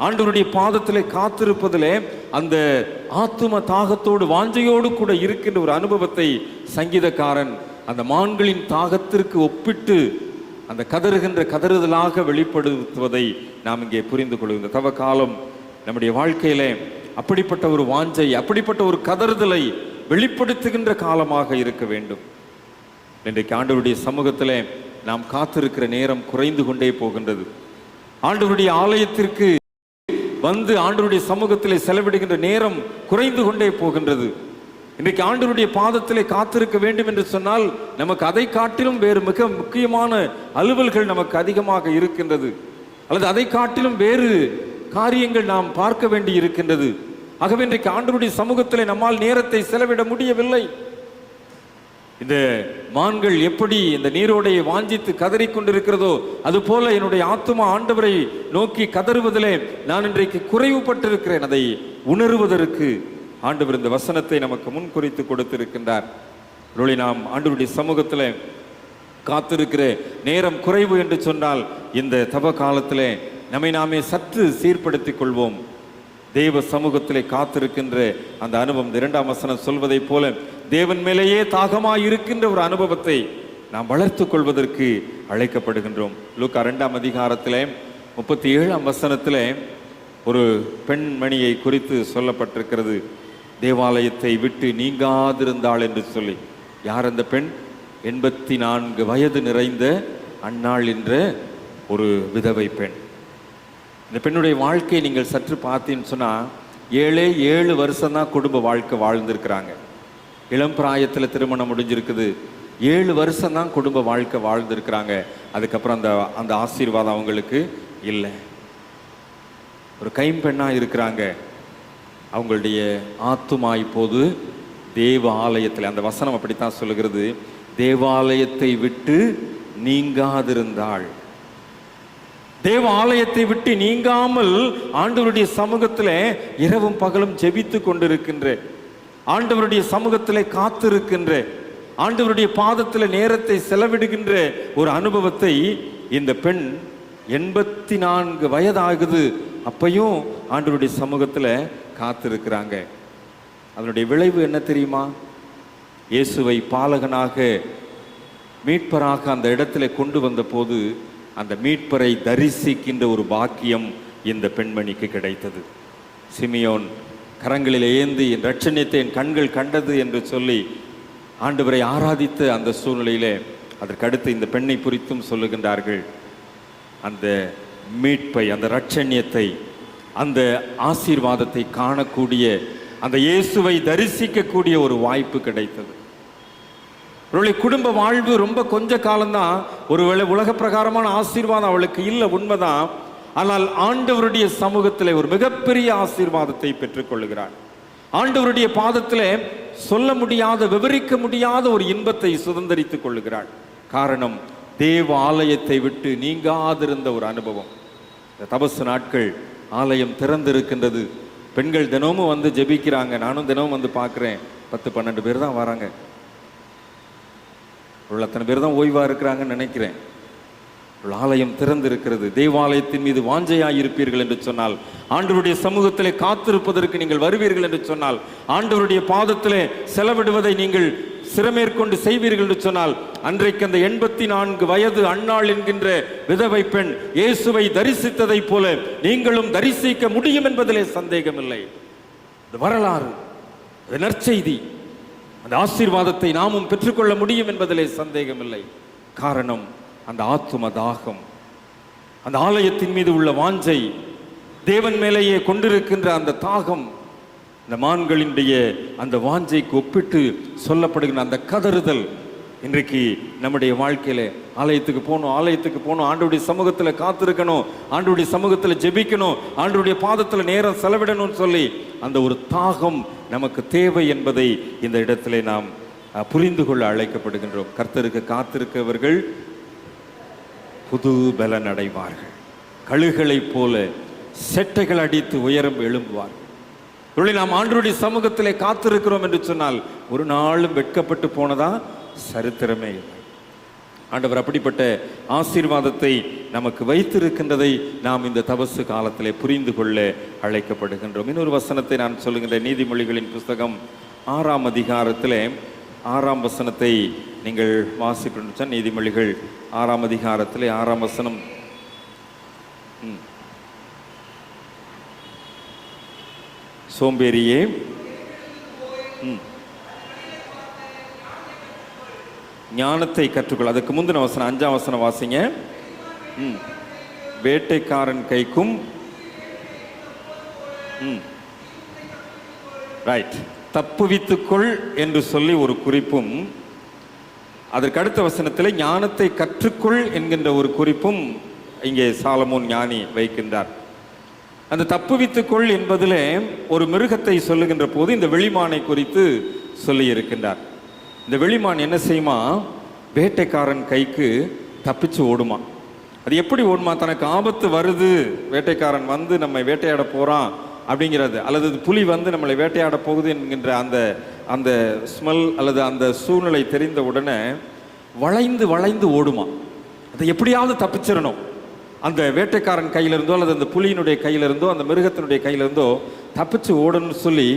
ஆண்டவருடைய பாதத்திலே காத்திருப்பதிலே அந்த ஆத்தும தாகத்தோடு வாஞ்சையோடு கூட இருக்கின்ற ஒரு அனுபவத்தை சங்கீதக்காரன் அந்த மான்களின் தாகத்திற்கு ஒப்பிட்டு அந்த கதறுகின்ற கதறுதலாக வெளிப்படுத்துவதை நாம் இங்கே புரிந்து கொள்ளும். இந்த தவ காலம் நம்முடைய வாழ்க்கையிலே அப்படிப்பட்ட ஒரு வாஞ்சை, அப்படிப்பட்ட ஒரு கதறுதலை வெளிப்படுத்துகின்ற காலமாக இருக்க வேண்டும். இன்றைக்கு ஆண்டவருடைய சமூகத்திலே நாம் காத்திருக்கிற நேரம் குறைந்து கொண்டே போகின்றது. ஆண்டவருடைய ஆலயத்திற்கு வந்து ஆண்டவருடைய சமூகத்திலே செலவிடுகின்ற நேரம் குறைந்து கொண்டே போகின்றது. இன்றைக்கு ஆண்டவருடைய பாதத்திலே காத்திருக்க வேண்டும் என்று சொன்னால் நமக்கு அதை காட்டிலும் வேறு மிக முக்கியமான அலுவல்கள் நமக்கு அதிகமாக இருக்கின்றது, அல்லது அதை காட்டிலும் வேறு காரியங்கள் நாம் பார்க்க வேண்டி இருக்கின்றது. ஆகவே இன்றைக்கு ஆண்டவருடைய சமூகத்திலே நம்மால் நேரத்தை செலவிட முடியவில்லை. இந்த மான்கள் எப்படி இந்த நீரோடையை வாஞ்சித்து கதறிக்கொண்டிருக்கிறதோ அதுபோல என்னுடைய ஆத்துமா ஆண்டவரை நோக்கி கதறுவதிலே நான் இன்றைக்கு குறைவுபட்டிருக்கிறேன். அதை உணர்வதற்கு ஆண்டவர் இந்த வசனத்தை நமக்கு முன் குறித்து கொடுத்திருக்கின்றார். நாம் ஆண்டவருடைய சமூகத்தில் காத்திருக்கிற நேரம் குறைவு என்று சொன்னால் இந்த தவ காலத்தில் நம்மை நாமே சற்று சீர்படுத்திக் கொள்வோம். தேவ சமூகத்திலே காத்திருக்கின்ற அந்த அனுபவம் 2ஆம் வசனம் சொல்வதைப் போல தேவன் மேலேயே தாகமாய் இருக்கின்ற ஒரு அனுபவத்தை நாம் வளர்த்து கொள்வதற்கு அழைக்கப்படுகின்றோம். லூக்கா 2ஆம் அதிகாரத்தில் 37ஆம் வசனத்தில் ஒரு பெண்மணியை குறித்து சொல்லப்பட்டிருக்கிறது. தேவாலயத்தை விட்டு நீங்காதிருந்தாள் என்று சொல்லி. யார் அந்த பெண்? 84 வயது நிறைந்த அன்னாள் என்ற ஒரு விதவை பெண். இந்த பெண்ணுடைய வாழ்க்கையை நீங்கள் சற்று பார்த்தீங்கன்னு சொன்னால் 7 வருஷம்தான் குடும்ப வாழ்க்கை வாழ்ந்திருக்கிறாங்க. இளம் பிராயத்தில் திருமணம் முடிஞ்சிருக்குது. 7 வருஷம்தான் குடும்ப வாழ்க்கை வாழ்ந்திருக்கிறாங்க. அதுக்கப்புறம் அந்த ஆசீர்வாதம் அவங்களுக்கு இல்லை. ஒரு கைம்பெண்ணாக இருக்கிறாங்க. அவங்களுடைய ஆத்துமா இப்போது தேவ ஆலயத்தில், அந்த வசனம் அப்படித்தான் சொல்லுகிறது, தேவாலயத்தை விட்டு நீங்காதிருந்தாள். தேவ ஆலயத்தை விட்டு நீங்காமல் ஆண்டவருடைய சமூகத்தில் இரவும் பகலும் ஜெபித்து கொண்டிருக்கின்ற, ஆண்டவருடைய சமூகத்தில் காத்திருக்கின்ற, ஆண்டவருடைய பாதத்தில் நேரத்தை செலவிடுகின்ற ஒரு அனுபவத்தை இந்த பெண் 84 வயதாகுது, அப்பையும் ஆண்டவருடைய சமூகத்தில் காத்திருக்கிறாங்க. அதனுடைய விளைவு என்ன தெரியுமா? இயேசுவை பாலகனாக மீட்பராக அந்த இடத்துல கொண்டு வந்த போது அந்த மீட்பரை தரிசிக்கின்ற ஒரு பாக்கியம் இந்த பெண்மணிக்கு கிடைத்தது. சிமியோன் கரங்களில் ஏந்தி என் இரட்சணியத்தை என் கண்கள் கண்டது என்று சொல்லி ஆண்டவரை ஆராதித்த அந்த சூழ்நிலையிலே அதற்கடுத்து இந்த பெண்ணை குறித்தும் சொல்லுகின்றார்கள். அந்த மீட்பை, அந்த இரட்சணியத்தை, அந்த ஆசீர்வாதத்தை காணக்கூடிய, அந்த இயேசுவை தரிசிக்கக்கூடிய ஒரு வாய்ப்பு கிடைத்தது. அவளுடைய குடும்ப வாழ்வு ரொம்ப கொஞ்ச காலம்தான். ஒருவேளை உலக பிரகாரமான ஆசீர்வாதம் அவளுக்கு இல்லை, உண்மைதான். ஆனால் ஆண்டவருடைய சமூகத்தில் ஒரு மிகப்பெரிய ஆசீர்வாதத்தை பெற்றுக்கொள்கிறார். ஆண்டவருடைய பாதத்தில் சொல்ல முடியாத, விவரிக்க முடியாத ஒரு இன்பத்தை சுதந்திரித்துக் கொள்ளுகிறாள். காரணம், தேவ ஆலயத்தை விட்டு நீங்காதிருந்த ஒரு அனுபவம். இந்த தபசு நாட்கள் ஆலயம் திறந்திருக்கின்றது. பெண்கள் தினமும் வந்து ஜெபிக்கிறாங்க. நானும் தினமும் வந்து பார்க்குறேன். 10-12 பேர் தான் வராங்க. அத்தனை பேர் தான் ஓய்வாக இருக்கிறாங்கன்னு நினைக்கிறேன். ஆலயம் திறந்திருக்கிறது. தேவாலயத்தின் மீது வாஞ்சையாய் இருப்பீர்கள் என்று சொன்னால், ஆண்டவருடைய சமூகத்திலே காத்திருப்பதற்கு நீங்கள் வருவீர்கள் என்று சொன்னால், ஆண்டவருடைய பாதத்திலே செலவிடுவதை நீங்கள் சிறமேற்கொண்டு செய்வீர்கள் என்று சொன்னால், அன்றைக்கு அந்த 84 வயது அன்னாள் என்கின்ற விதவை பெண் இயேசுவை தரிசித்ததை போல நீங்களும் தரிசிக்க முடியும் என்பதிலே சந்தேகமில்லை. இது வரலாறு, அது நற்செய்தி. அந்த ஆசீர்வாதத்தை நாமும் பெற்றுக்கொள்ள முடியும் என்பதிலே சந்தேகமில்லை. காரணம், அந்த ஆத்தும தாகம், அந்த ஆலயத்தின் மீது உள்ள வாஞ்சை, தேவன் மேலேயே கொண்டிருக்கின்ற அந்த தாகம், இந்த மான்களினுடைய அந்த வாஞ்சைக்கு ஒப்பிட்டு சொல்லப்படுகிற அந்த கதறுதல் இன்றைக்கு நம்முடைய வாழ்க்கையில ஆலயத்துக்கு போகணும், ஆண்டவருடைய சமூகத்தில் காத்திருக்கணும், ஆண்டவருடைய சமூகத்தில் ஜெபிக்கணும், ஆண்டவருடைய பாதத்தில் நேரம் செலவிடணும்னு சொல்லி அந்த ஒரு தாகம் நமக்கு தேவை என்பதை இந்த இடத்துல நாம் புரிந்து கொள்ள அழைக்கப்படுகின்றோம். கர்த்தருக்கு காத்திருக்கவர்கள் புது பலன் அடைவார்கள். கழுகளைப் போல செட்டைகள் அடித்து உயரம் எழும்புவார்கள். நாம் ஆண்டவருடைய சமூகத்திலே காத்திருக்கிறோம் என்று சொன்னால் ஒரு நாளும் வெட்கப்பட்டு போனதா சரித்திரமே இல்லை. ஆண்டவர் அப்படிப்பட்ட ஆசீர்வாதத்தை நமக்கு வைத்திருக்கின்றதை நாம் இந்த தபசு காலத்திலே புரிந்து கொள்ள அழைக்கப்படுகின்றோம். இன்னொரு வசனத்தை நான் சொல்லுகின்ற நீதிமொழிகளின் புஸ்தகம் 6ஆம் அதிகாரத்திலே 6ஆம் வசனத்தை நீங்கள் வாசிக்கணும். நீதிமொழிகள் 6ஆம் அதிகாரத்திலே 6ஆம் வசனம். சோம்பேறியே, ஞானத்தை கற்றுக்கொள். அதுக்கு முந்தின வசனம் 5ஆம் வசனம் வாசிங்க. வேட்டைக்காரன் கைக்கும் ரைட் தப்புவித்துக்கொள் என்று சொல்லி ஒரு குறிப்பும், அதற்கு அடுத்த வசனத்தில் ஞானத்தை கற்றுக்கொள் என்கின்ற ஒரு குறிப்பும் இங்கே சாலமோன் ஞானி வைக்கின்றார். அந்த தப்புவித்துக்கொள் என்பதில் ஒரு மிருகத்தை சொல்லுகின்ற போது இந்த வெளிமானை குறித்து சொல்லி இருக்கின்றார். இந்த வெளிமான் என்ன செய்யுமா? வேட்டைக்காரன் கைக்கு தப்பிச்சு ஓடுமா. அது எப்படி ஓடுமா? தனக்கு ஆபத்து வருது, வேட்டைக்காரன் வந்து நம்மை வேட்டையாட போகிறான் அப்படிங்கிறது, அல்லது புலி வந்து நம்மளை வேட்டையாட போகுது என்கின்ற அந்த அந்த ஸ்மெல் அல்லது அந்த சூழ்நிலை தெரிந்த உடனே வளைந்து வளைந்து ஓடுமா. அதை எப்படியாவது தப்பிச்சிடணும். அந்த வேட்டைக்காரன் கையிலிருந்தோ அல்லது அந்த புலியினுடைய கையிலிருந்தோ அந்த மிருகத்தினுடைய கையிலிருந்தோ தப்பிச்சு ஓடணும்னு சொல்லி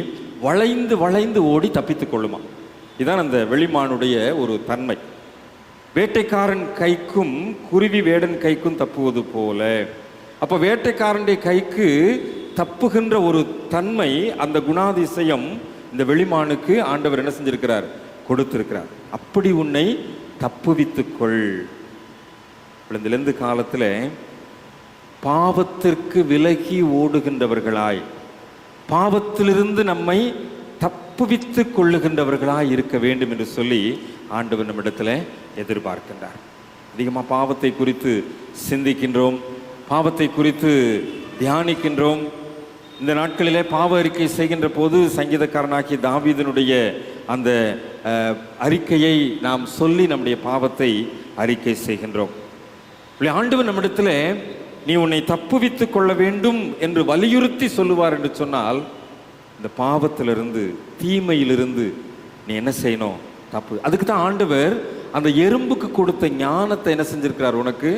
வளைந்து வளைந்து ஓடி தப்பித்துக் கொள்ளுமா. இதுதான் அந்த வெளிமானுடைய ஒரு தன்மை. வேட்டைக்காரன் கைக்கும் குருவி வேடன் கைக்கும் தப்புவது போல. அப்போ வேட்டைக்காரனுடைய கைக்கு தப்புகின்ற ஒரு தன்மை, அந்த குணாதிசயம் இந்த வெளிமானுக்கு ஆண்டவர் என்ன செஞ்சிருக்கிறார்? கொடுத்திருக்கிறார். அப்படி உன்னை தப்புவித்துக்கொள். இந்த காலத்தில் பாவத்திற்கு விலகி ஓடுகின்றவர்களாய், பாவத்திலிருந்து நம்மை தப்புவித்து கொள்ளுகின்றவர்களாய் இருக்க வேண்டும் என்று சொல்லி ஆண்டவர் நம்மிடத்தில் எதிர்பார்க்கின்றார். அதிகமாக பாவத்தை குறித்து சிந்திக்கின்றோம், பாவத்தை குறித்து தியானிக்கின்றோம். இந்த நாட்களிலே பாவ அறிக்கை செய்கின்ற போது சங்கீதக்காரனாகிய தாவீதினுடைய அந்த அறிக்கையை நாம் சொல்லி நம்முடைய பாவத்தை அறிக்கை செய்கின்றோம். ஆண்டவர் நம்மிடத்தில் நீ உன்னை தப்புவித்து கொள்ள வேண்டும் என்று வலியுறுத்தி சொல்லுவார் என்று சொன்னால், இந்த பாவத்திலிருந்து தீமையிலிருந்து நீ என்ன செய்யணும்? தப்பு. அதுக்கு தான் ஆண்டவர் அந்த எறும்புக்கு கொடுத்த ஞானத்தை என்ன செஞ்சிருக்கிறார்? உனக்கு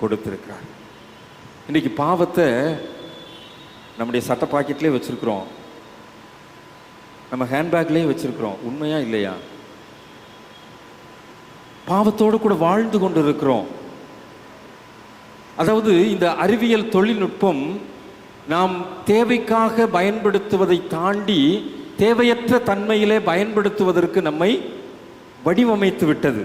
கொடுத்திருக்கிறார். இன்னைக்கு பாவத்தை நம்முடைய சட்டை பாக்கெட்லேயே வச்சிருக்கிறோம், நம்ம ஹேண்ட்பேக்லேயே வச்சிருக்கிறோம். உண்மையா இல்லையா? பாவத்தோடு கூட வாழ்ந்து கொண்டு இருக்கிறோம். அதாவது இந்த அறிவியல் தொழில்நுட்பம் நாம் தேவைக்காக பயன்படுத்துவதை தாண்டி தேவையற்ற தன்மையிலே பயன்படுத்துவதற்கு நம்மை வடிவமைத்து விட்டது.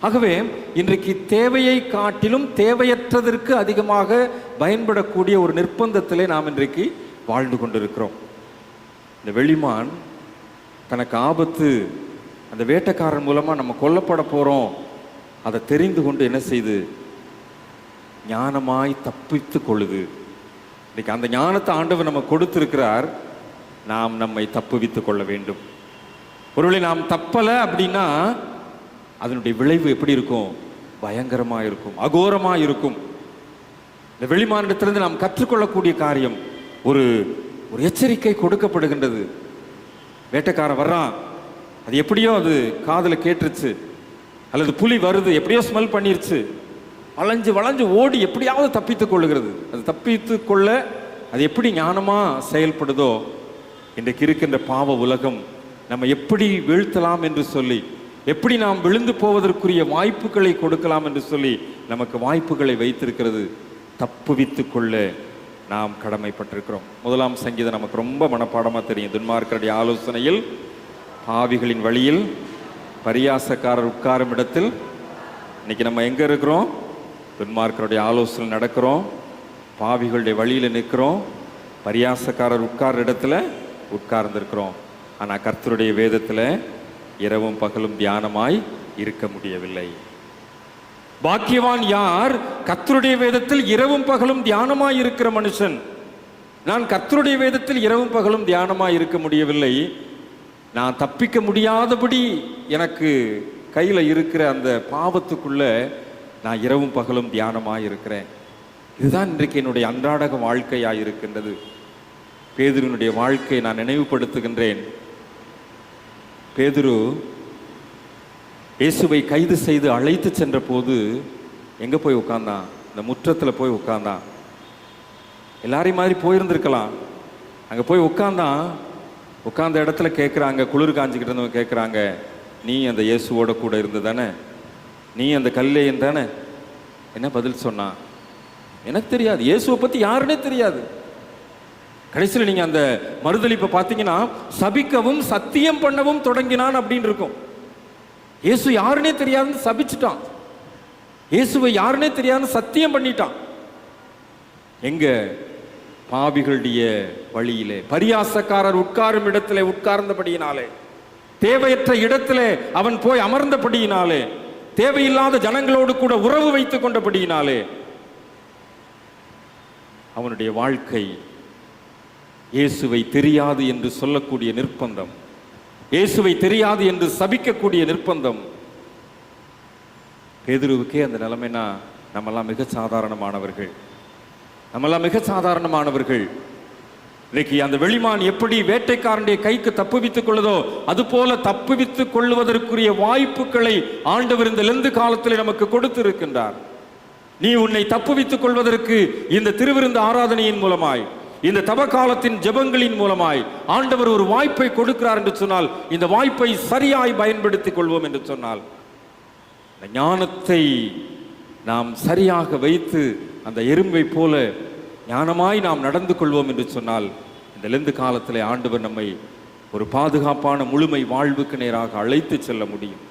ஆகவே இன்றைக்கு தேவையை காட்டிலும் தேவையற்றதற்கு அதிகமாக பயன்படக்கூடிய ஒரு நிர்பந்தத்திலே நாம் இன்றைக்கு வாழ்ந்து கொண்டிருக்கிறோம். இந்த வெளிமான் தனக்கு ஆபத்து, அந்த வேட்டைக்காரன் மூலமாக நம்ம கொல்லப்பட போகிறோம், அதை தெரிந்து கொண்டு என்ன செய்து ஞானமாய் தப்பித்து கொள்ளுது. இன்னைக்கு அந்த ஞானத்தை ஆண்டவர் நம்ம கொடுத்திருக்கிறார். நாம் நம்மை தப்புவித்து கொள்ள வேண்டும். ஒருவேளை நாம் தப்பலை அப்படின்னா அதனுடைய விளைவு எப்படி இருக்கும்? பயங்கரமாக இருக்கும், அகோரமாக இருக்கும். இந்த வெளிமானிடத்திலிருந்து நாம் கற்றுக்கொள்ளக்கூடிய காரியம், ஒரு ஒரு எச்சரிக்கை கொடுக்கப்படுகின்றது. வேட்டைக்காரன் வர்றான், அது எப்படியோ அது காதில் கேட்டுருச்சு, அல்லது புலி வருது எப்படியோ ஸ்மெல் பண்ணிருச்சு, வளைஞ்சு வளைஞ்சு ஓடி எப்படியாவது தப்பித்து கொள்ளுகிறது. அது தப்பித்து கொள்ள அது எப்படி ஞானமாக செயல்படுதோ, இன்றைக்கு இருக்கின்ற பாவ உலகம் நம்ம எப்படி வீழ்த்தலாம் என்று சொல்லி, எப்படி நாம் விழுந்து போவதற்குரிய வாய்ப்புகளை கொடுக்கலாம் என்று சொல்லி நமக்கு வாய்ப்புகளை வைத்திருக்கிறது. தப்புவித்து கொள்ள நாம் கடமைப்பட்டிருக்கிறோம். 1ஆம் சங்கீதம் நமக்கு ரொம்ப மனப்பாடமாக தெரியும். துன்மார்க்கருடைய ஆலோசனையில், பாவிகளின் வழியில், பரியாசக்காரர் உட்காரும் இடத்தில். இன்னைக்கு நம்ம எங்கே இருக்கிறோம்? துன்மார்க்கருடைய ஆலோசனை நடக்கிறோம், பாவிகளுடைய வழியில் நிற்கிறோம், பரியாசக்காரர் உட்கார்ற இடத்துல உட்கார்ந்துருக்கிறோம். ஆனால் கர்த்தருடைய வேதத்தில் இரவும் பகலும் தியானமாய் இருக்க முடியவில்லை. பாக்கியவான் யார்? கர்த்தருடைய வேதத்தில் இரவும் பகலும் தியானமாய் இருக்கிற மனுஷன். நான் கர்த்தருடைய வேதத்தில் இரவும் பகலும் தியானமாய் இருக்க முடியவில்லை. நான் தப்பிக்க முடியாதபடி எனக்கு கையில் இருக்கிற அந்த பாவத்துக்குள்ள நான் இரவும் பகலும் தியானமாய் இருக்கிறேன். இதுதான் இன்றைக்கு என்னுடைய அன்றாட வாழ்க்கையாக இருக்கின்றது. பேதுருவினுடைய வாழ்க்கையை நான் நினைவுபடுத்துகின்றேன். பேதுரு இயேசுவை கைது செய்து அழைத்து சென்ற போது எங்கே போய் உட்கார்ந்தான்? இந்த முற்றத்தில் போய் உட்கார்ந்தான். எல்லாரையும் மாதிரி போயிருந்திருக்கலாம். அங்கே போய் உட்கார்ந்தான். உட்கார்ந்த இடத்துல கேட்குறாங்க, குளிர் காஞ்சிக்கிட்டு இருந்தவங்க கேட்குறாங்க, நீ அந்த இயேசுவோட கூட இருந்து தானே? நீ அந்த கல்லேயன் தானே? என்ன பதில் சொன்னான்? எனக்கு தெரியாது, இயேசுவை பற்றி யாருன்னே தெரியாது. கடைசியில் நீங்கள் அந்த மறுதலிப்பை பார்த்தீங்கன்னா, சபிக்கவும் சத்தியம் பண்ணவும் தொடங்கினான் அப்படின்னு இருக்கும். இயேசு யாருன்னே தெரியாதுன்னு சபிச்சுட்டான், இயேசுவை யாருன்னே தெரியாதுன்னு சத்தியம் பண்ணிட்டான். எங்க? பாவிகளுடைய வழியிலே, பரியாசக்காரர் உட்காரும் இடத்திலே உட்கார்ந்தபடியினாலே, தேவையற்ற இடத்திலே அவன் போய் அமர்ந்தபடியினாலே, தேவையில்லாத ஜனங்களோடு கூட உறவு வைத்துக் கொண்டபடியினாலே அவனுடைய வாழ்க்கை இயேசுவை தெரியாது என்று சொல்லக்கூடிய நிர்பந்தம், இயேசுவை தெரியாது என்று சபிக்கக்கூடிய நிர்பந்தம். பேதுருவுக்கே அந்த நிலைமைனா நம்மெல்லாம் மிக சாதாரணமானவர்கள், நம்மெல்லாம் மிக சாதாரணமானவர்கள். இன்னைக்கு அந்த வெளிமான் எப்படி வேட்டைக்காரனுடைய கைக்கு தப்புவித்துக் கொள்ளுதோ அதுபோல தப்புவித்துக் கொள்வதற்குரிய வாய்ப்புகளை ஆண்டவர் இந்த லெந்து காலத்தில் நமக்கு கொடுத்து இருக்கின்றார். நீ உன்னை தப்புவித்துக் கொள்வதற்கு இந்த திருவிருந்து ஆராதனையின் மூலமாய், இந்த தவ காலத்தின் ஜெபங்களின் மூலமாய் ஆண்டவர் ஒரு வாய்ப்பை கொடுக்கிறார் என்று சொன்னால், இந்த வாய்ப்பை சரியாய் பயன்படுத்திக் கொள்வோம் என்று சொன்னால், ஞானத்தை நாம் சரியாக வைத்து அந்த எறும்பை போல ஞானமாய் நாம் நடந்து கொள்வோம் என்று சொன்னால், இந்த லெந்து காலத்திலே ஆண்டவர் நம்மை ஒரு பாதுகாப்பான முழுமை வாழ்வுக்கு நேராக அழைத்து செல்ல முடியும்.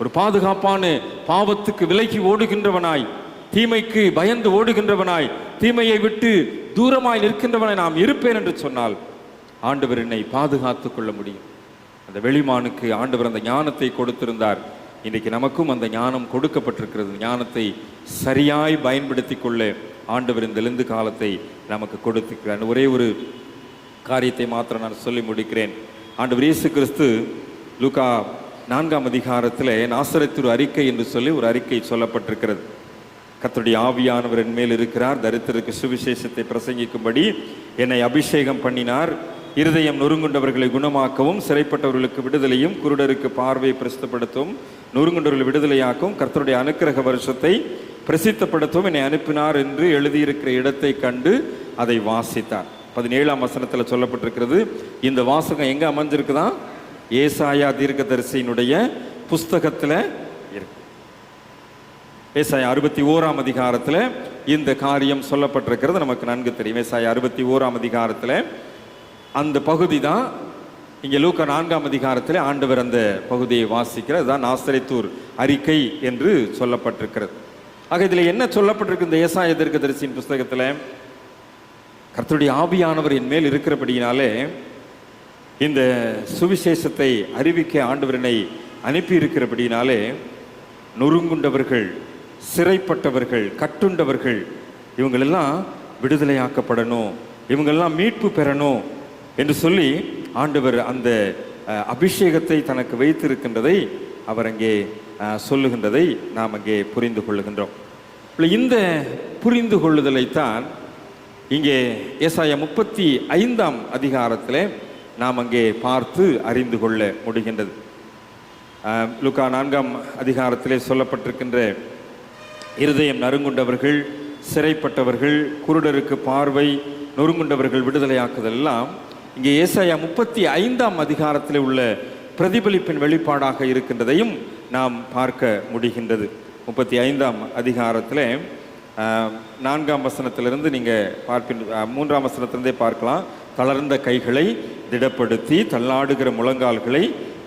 ஒரு பாதுகாப்பான பாவத்துக்கு விலகி ஓடுகின்றவனாய், தீமைக்கு பயந்து ஓடுகின்றவனாய், தீமையை விட்டு தூரமாய் நிற்கின்றவனாய் நாம் இருப்பேன் என்று சொன்னால் ஆண்டவர் என்னை பாதுகாத்து கொள்ள முடியும். அந்த வெளிமானுக்கு ஆண்டவர் அந்த ஞானத்தை கொடுத்திருந்தார். இன்றைக்கு நமக்கும் அந்த ஞானம் கொடுக்கப்பட்டிருக்கிறது. ஞானத்தை சரியாய் பயன்படுத்தி கொள்ள ஆண்டவர் இந்த லெந்து காலத்தை நமக்கு கொடுத்திருக்கிறார். ஒரே ஒரு காரியத்தை மாத்திரம் நான் சொல்லி முடிக்கிறேன். ஆண்டவர் இயேசு கிறிஸ்து லூக்கா 4ஆம் அதிகாரத்தில் நாசரேத்து அறிக்கை என்று சொல்லி ஒரு அறிக்கை சொல்லப்பட்டிருக்கிறது. கர்த்தருடைய ஆவியானவர் என் மேல் இருக்கிறார், தரித்திரருக்கு சுவிசேஷத்தை பிரசங்கிக்கும்படி என்னை அபிஷேகம் பண்ணினார், இருதயம் நொறுங்குண்டவர்களை குணமாக்கவும், சிறைப்பட்டவர்களுக்கு விடுதலையும், குருடருக்கு பார்வை பிரசித்தப்படுத்தவும், நொறுங்குண்டவர்களை விடுதலையாக்கவும், கர்த்தருடைய அனுக்கிரக வருஷத்தை பிரசித்தப்படுத்தவும் என்னை அனுப்பினார் என்று எழுதியிருக்கிற இடத்தை கண்டு அதை வாசித்தார். 17ஆம் வசனத்தில் சொல்லப்பட்டிருக்கிறது. இந்த வாசகம் எங்க அமைஞ்சிருக்குதான்? ஏசாயா தீர்க்கதரிசியினுடைய புஸ்தகத்தில் இருக்கு. ஏசாயா 61ஆம் அதிகாரத்தில் இந்த காரியம் சொல்லப்பட்டிருக்கிறது நமக்கு நன்கு தெரியும். ஏசாயா 61ஆம் அதிகாரத்தில் அந்த பகுதி தான் இங்கே லூக்கா 4ஆம் அதிகாரத்தில் ஆண்டவர் அந்த பகுதியை வாசிக்கிறார். அதுதான் நாசரேத்தூர் அறிக்கை என்று சொல்லப்பட்டிருக்கிறது. ஆக இதில் என்ன சொல்லப்பட்டிருக்கு? இந்த ஏசாயா தீர்க்கதரிசியின் புஸ்தகத்தில் கர்த்தருடைய ஆவியானவர் என் மேல் இருக்கிறபடியினாலே இந்த சுவிசேஷத்தை அறிவிக்க ஆண்டவரனை அனுப்பி இருக்கிறபடியினாலே நொறுங்குண்டவர்கள், சிறைப்பட்டவர்கள், கட்டுண்டவர்கள் இவங்களெல்லாம் விடுதலையாக்கப்படணும், இவங்களெல்லாம் மீட்பு பெறணும் என்று சொல்லி ஆண்டவர் அந்த அபிஷேகத்தை தனக்கு வைத்திருக்கின்றதை அவர் அங்கே சொல்லுகின்றதை நாம் அங்கே புரிந்து கொள்ளுகின்றோம். இந்த புரிந்து கொள்ளுதலைத்தான் இங்கே ஏசாயா 35ஆம் அதிகாரத்தில் நாம் அங்கே பார்த்து அறிந்து கொள்ள முடிகின்றது. லூக்கா 4ஆம் அதிகாரத்திலே சொல்லப்பட்டிருக்கின்ற இருதயம் நறுங்குண்டவர்கள், சிறைப்பட்டவர்கள், குருடருக்கு பார்வை, நொறுங்குண்டவர்கள் விடுதலையாக்குதல் எல்லாம் இங்கே ஏசாயா 35ஆம் அதிகாரத்தில் உள்ள பிரதிபலிப்பின் வெளிப்பாடாக இருக்கின்றதையும் நாம் பார்க்க முடிகின்றது. 35ஆம் அதிகாரத்தில் 4ஆம் வசனத்திலிருந்து நீங்கள் பார்ப்பின் 3ஆம் வசனத்திலிருந்தே பார்க்கலாம். தளர்ந்த கைகளை திடப்படுத்தி தள்ளாடுகிற முழங்கால்களை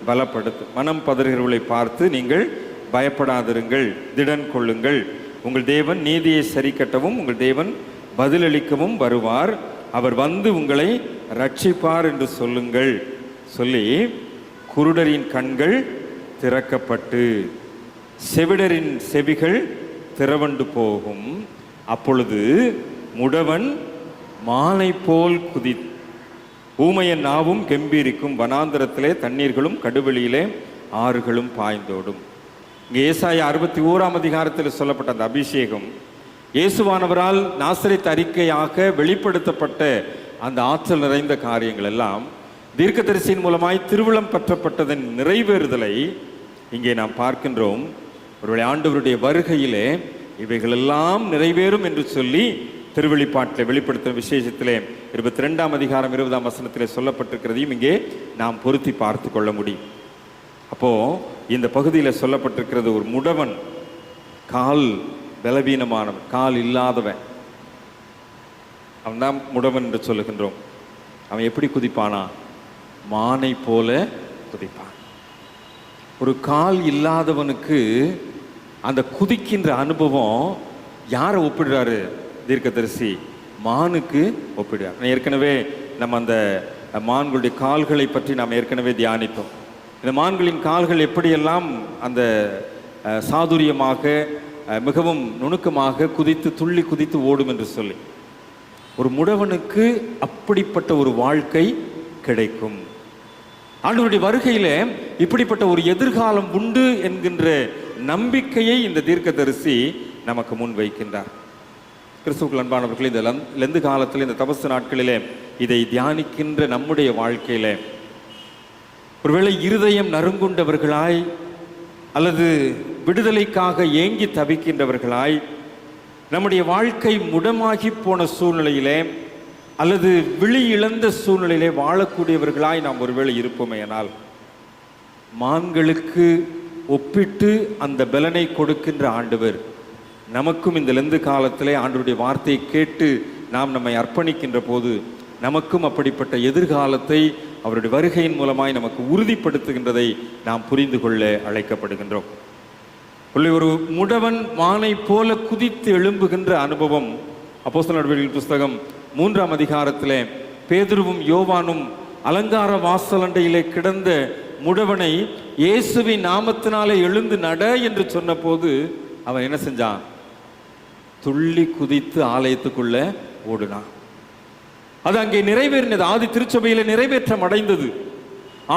பலப்படுத்து, மனம் பதறுகிறவர்களை பார்த்து நீங்கள் பயப்படாதிருங்கள், திடன் கொள்ளுங்கள், உங்கள் தேவன் நீதியை சரி கட்டவும் உங்கள் தேவன் பதிலளிக்கவும் வருவார், அவர் வந்து உங்களை ரட்சிப்பார் என்று சொல்லுங்கள் சொல்லி, குருடரின் கண்கள் திறக்கப்பட்டு செவிடரின் செவிகள் திறவண்டு போகும், அப்பொழுது முடவன் மானை போல் குதி, ஊமையன் நாவும் கெம்பீரிக்கும், வனாந்தரத்திலே தண்ணீர்களும் கடுவெளியிலே ஆறுகளும் பாய்ந்தோடும். இங்கே ஏசாயா 61ஆம் அதிகாரத்தில் சொல்லப்பட்ட அந்த அபிஷேகம் இயேசுவானவரால் நாசரேத் அறிக்கையாக வெளிப்படுத்தப்பட்ட அந்த ஆற்றல் நிறைந்த காரியங்கள் எல்லாம் தீர்க்கதரிசியின் மூலமாய் திருவிழம் பற்றப்பட்டதன் நிறைவேறுதலை இங்கே நாம் பார்க்கின்றோம். ஒருவேளை ஆண்டவருடைய வருகையிலே இவைகளெல்லாம் நிறைவேறும் என்று சொல்லி திருவெளிப்பாட்டில் வெளிப்படுத்தும் விசேஷத்திலே 22ஆம் அதிகாரம் 20ஆம் வசனத்திலே சொல்லப்பட்டிருக்கிறதையும் இங்கே நாம் பொருத்தி பார்த்து கொள்ள முடியும். அப்போ இந்த பகுதியில் சொல்லப்பட்டிருக்கிறது, ஒரு முடவன், கால் பலவீனமானவன், கால் இல்லாதவன், அவன் தான் முடவன் என்று சொல்லுகின்றோம். அவன் எப்படி குதிப்பானா? மானை போல குதிப்பான். ஒரு கால் இல்லாதவனுக்கு அந்த குதிக்கின்ற அனுபவம் யாரை ஒப்பிடுறாரு தீர்க்கதரிசி? மானுக்கு ஒப்பிடுறார். ஏற்கனவே நம்ம அந்த மான்களுடைய கால்களை பற்றி நாம் ஏற்கனவே தியானித்தோம். இந்த மான்களின் கால்கள் எப்படியெல்லாம் அந்த சாதுரியமாக மிகவும் நுணுக்கமாக குதித்து துள்ளி குதித்து ஓடும் என்று சொல்லி, ஒரு முடவனுக்கு அப்படிப்பட்ட ஒரு வாழ்க்கை கிடைக்கும். ஆண்டவருடைய வருகையில இப்படிப்பட்ட ஒரு எதிர்காலம் உண்டு என்கின்ற நம்பிக்கையை இந்த தீர்க்கதரிசி நமக்கு முன் வைக்கின்றார். கிறிஸ்துவுக்குள் அன்பானவர்களே, இந்த லெந்து காலத்தில், இந்த தபசு நாட்களிலே இதை தியானிக்கின்ற நம்முடைய வாழ்க்கையில ஒருவேளை இருதயம் நறுங்குண்டவர்களாய் அல்லது விடுதலைக்காக ஏங்கி தவிக்கின்றவர்களாய், நம்முடைய வாழ்க்கை முடமாகி போன சூழ்நிலையிலே அல்லது விழி இழந்த சூழ்நிலையிலே வாழக்கூடியவர்களாய் நாம் ஒருவேளை இருப்போமேயானால், மான்களுக்கு ஒப்பிட்டு அந்த பலனை கொடுக்கின்ற ஆண்டவர் நமக்கும் இந்த லெந்து காலத்திலே ஆண்டவருடைய வார்த்தையை கேட்டு நாம் நம்மை அர்ப்பணிக்கின்ற போது நமக்கும் அப்படிப்பட்ட எதிர்காலத்தை அவருடைய வருகையின் மூலமாய் நமக்கு உறுதிப்படுத்துகின்றதை நாம் புரிந்து கொள்ள அழைக்கப்படுகின்றோம். ஒரு முடவன் மானை போல குதித்து எழும்புகின்ற அனுபவம் அப்போஸ்தலர் நடவடிக்கைகள் புஸ்தகம் 3ஆம் அதிகாரத்திலே பேதுருவும் யோவானும் அலங்கார வாசலண்டையிலே கிடந்த முடவனை இயேசுவின் நாமத்தினாலே எழுந்து நட என்று சொன்ன போது அவன் என்ன செஞ்சான்? துள்ளி குதித்து ஆலயத்துக்குள்ள ஓடுனான். அது அங்கே நிறைவேறினது. ஆதி திருச்சபையில் நிறைவேற்றம் அடைந்தது.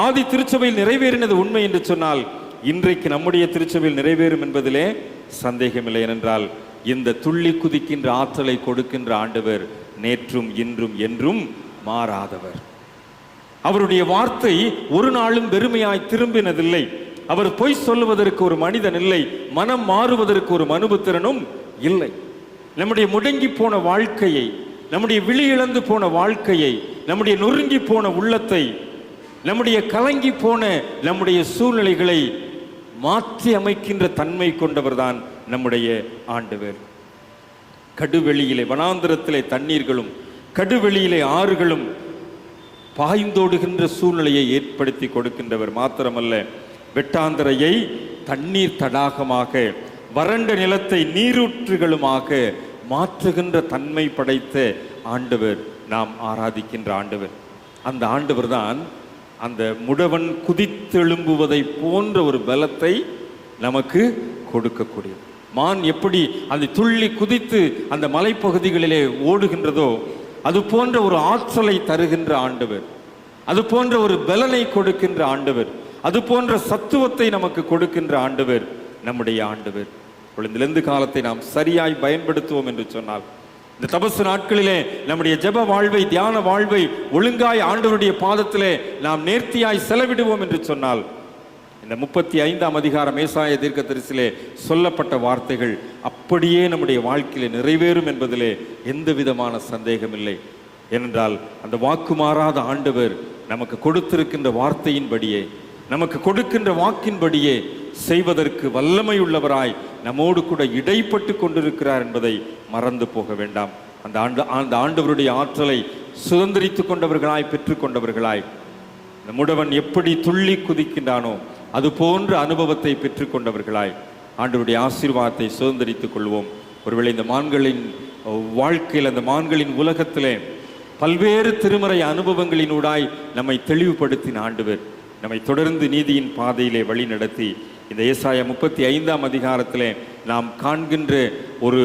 ஆதி திருச்சபையில் நிறைவேறினது உண்மை என்று சொன்னால் இன்றைக்கு நம்முடைய திருச்சபையில் நிறைவேறும் என்பதிலே சந்தேகமில்லை. ஏனென்றால் இந்த துள்ளி குதிக்கின்ற ஆற்றலை கொடுக்கின்ற ஆண்டவர் நேற்றும் இன்றும் என்றும் மாறாதவர். அவருடைய வார்த்தை ஒரு நாளும் வெறுமையாய் திரும்பினதில்லை. அவர் பொய் சொல்லுவதற்கு ஒரு மனிதன் இல்லை, மனம் மாறுவதற்கு ஒரு மனுபுத்திரனும் இல்லை. நம்முடைய முடங்கி போன வாழ்க்கையை, நம்முடைய விழி இழந்து போன வாழ்க்கையை, நம்முடைய நொறுங்கி போன உள்ளத்தை, நம்முடைய கலங்கி போன நம்முடைய சூழ்நிலைகளை மாற்றி அமைக்கின்ற தன்மை கொண்டவர் தான் நம்முடைய ஆண்டவர். கடுவெளியிலே வனாந்திரத்திலே தண்ணீர்களும் கடுவெளியிலே ஆறுகளும் பாய்ந்தோடுகின்ற சூழ்நிலையை ஏற்படுத்தி கொடுக்கின்றவர் மாத்திரமல்ல, வெட்டாந்தரையை தண்ணீர் தடாகமாக, வறண்ட நிலத்தை நீரூற்றுகளுமாக மாற்றுகின்ற தன்மை படைத்த ஆண்டவர் நாம் ஆராதிக்கின்ற ஆண்டவர். அந்த ஆண்டவர் தான் அந்த முடவன் குதித்தெழும்புவதை போன்ற ஒரு பலத்தை நமக்கு கொடுக்கக்கூடியது. மான் எப்படி அந்த துள்ளி குதித்து அந்த மலைப்பகுதிகளிலே ஓடுகின்றதோ அது போன்ற ஒரு ஆற்றலை தருகின்ற ஆண்டவர், அது போன்ற ஒரு பலனை கொடுக்கின்ற ஆண்டவர், அது போன்ற சத்துவத்தை நமக்கு கொடுக்கின்ற ஆண்டவர் நம்முடைய ஆண்டவர். இந்த லெந்து காலத்தை நாம் சரியாய் பயன்படுத்துவோம் என்று சொன்னால், இந்த தபசு நாட்களிலே நம்முடைய ஜெப வாழ்வை, தியான வாழ்வை ஒழுங்காய் ஆண்டவருடைய பாதத்திலே நாம் நேர்த்தியாய் செலவிடுவோம் என்று சொன்னால், இந்த 35ஆம் அதிகாரம் ஏசாயா தீர்க்கதரிசியிலே சொல்லப்பட்ட வார்த்தைகள் அப்படியே நம்முடைய வாழ்க்கையிலே நிறைவேறும் என்பதிலே எந்த விதமான சந்தேகமில்லை. ஏனென்றால் அந்த வாக்கு மாறாத ஆண்டவர் நமக்கு கொடுத்திருக்கின்ற வார்த்தையின்படியே, நமக்கு கொடுக்கின்ற வாக்கின்படியே செய்வதற்கு வல்லமையுள்ளவராய் நம்மோடு கூட இடைப்பட்டு கொண்டிருக்கிறார் என்பதை மறந்து போக வேண்டாம். அந்த ஆண்டவருடைய ஆற்றலை சுதந்திரித்து கொண்டவர்களாய், பெற்றுக்கொண்டவர்களாய், முடவன் எப்படி துள்ளி குதிக்கின்றானோ அது போன்ற அனுபவத்தை பெற்றுக்கொண்டவர்களாய் ஆண்டவருடைய ஆசீர்வாதத்தை சுதந்திரித்துக் கொள்வோம். ஒருவேளை இந்த மான்களின் வாழ்க்கையில், அந்த மான்களின் உலகத்திலே பல்வேறு திருமறை அனுபவங்களினூடாய் நம்மை தெளிவுபடுத்தின ஆண்டவர் நம்மை தொடர்ந்து நீதியின் பாதையிலே வழி நடத்தி இந்த ஏசாயா 35ஆம் அதிகாரத்திலே நாம் காண்கின்ற ஒரு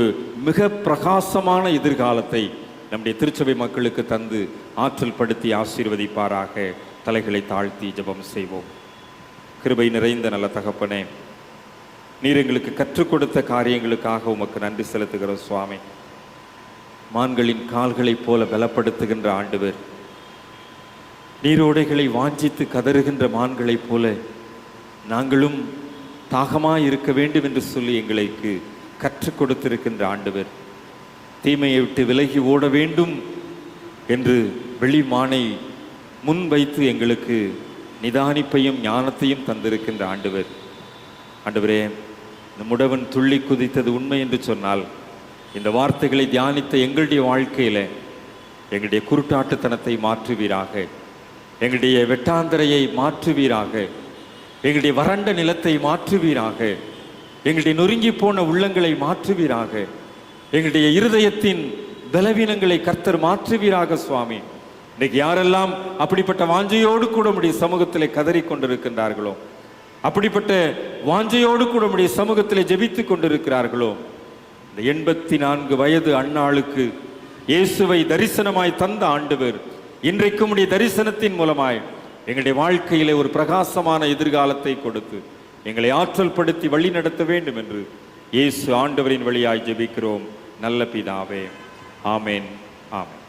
மிக பிரகாசமான எதிர்காலத்தை நம்முடைய திருச்சபை மக்களுக்கு தந்து ஆற்றல் படுத்தி ஆசீர்வதிப்பாராக. தலைகளை தாழ்த்தி ஜெபம் செய்வோம். கிருபை நிறைந்த நல்ல தகப்பனே, நீர் எங்களுக்கு கற்றுக் கொடுத்த காரியங்களுக்காக உமக்கு நன்றி செலுத்துகிறோம் சுவாமி. மான்களின் கால்களைப் போல பலப்படுத்துகின்ற ஆண்டவர், நீரோடைகளை வாஞ்சித்து கதறுகின்ற மான்களைப் போல நாங்களும் தாகமாய் இருக்க வேண்டும் என்று சொல்லி எங்களுக்கு கற்றுக் கொடுத்திருக்கின்ற ஆண்டவர், தீமையை விட்டு விலகி ஓட வேண்டும் என்று வெளிமானை முன் வைத்து எங்களுக்கு நிதானிப்பையும் ஞானத்தையும் தந்திருக்கின்ற ஆண்டவர். ஆண்டவரே, இந்த முடவன் துள்ளி குதித்தது உண்மை என்று சொன்னால், இந்த வார்த்தைகளை தியானித்த எங்களுடைய வாழ்க்கையில் எங்களுடைய குருட்டாட்டுத்தனத்தை மாற்றுவீராக, எங்களுடைய வெட்டாந்தரையை மாற்றுவீராக, எங்களுடைய வறண்ட நிலத்தை மாற்றுவீராக, எங்களுடைய நொறுங்கி போன உள்ளங்களை மாற்றுவீராக, எங்களுடைய இருதயத்தின் பலவீனங்களை கர்த்தர் மாற்றுவீராக சுவாமி. இன்றைக்கு யாரெல்லாம் அப்படிப்பட்ட வாஞ்சையோடு கூட உம்முடைய சமூகத்திலே கதறி கொண்டிருக்கின்றார்களோ, அப்படிப்பட்ட வாஞ்சையோடு கூட உம்முடைய சமூகத்திலே ஜெபித்து கொண்டிருக்கிறார்களோ, இந்த 84 வயது அன்னாளுக்கு இயேசுவை தரிசனமாய் தந்த ஆண்டவர் இன்றைக்கு உம்முடைய தரிசனத்தின் மூலமாய் எங்களுடைய வாழ்க்கையிலே ஒரு பிரகாசமான எதிர்காலத்தை கொடுத்து எங்களை ஆற்றல் படுத்தி வழி நடத்த வேண்டும் என்று இயேசு ஆண்டவரின் வழியாய் ஜெபிக்கிறோம் நல்ல பிதாவே. ஆமேன், ஆமேன்.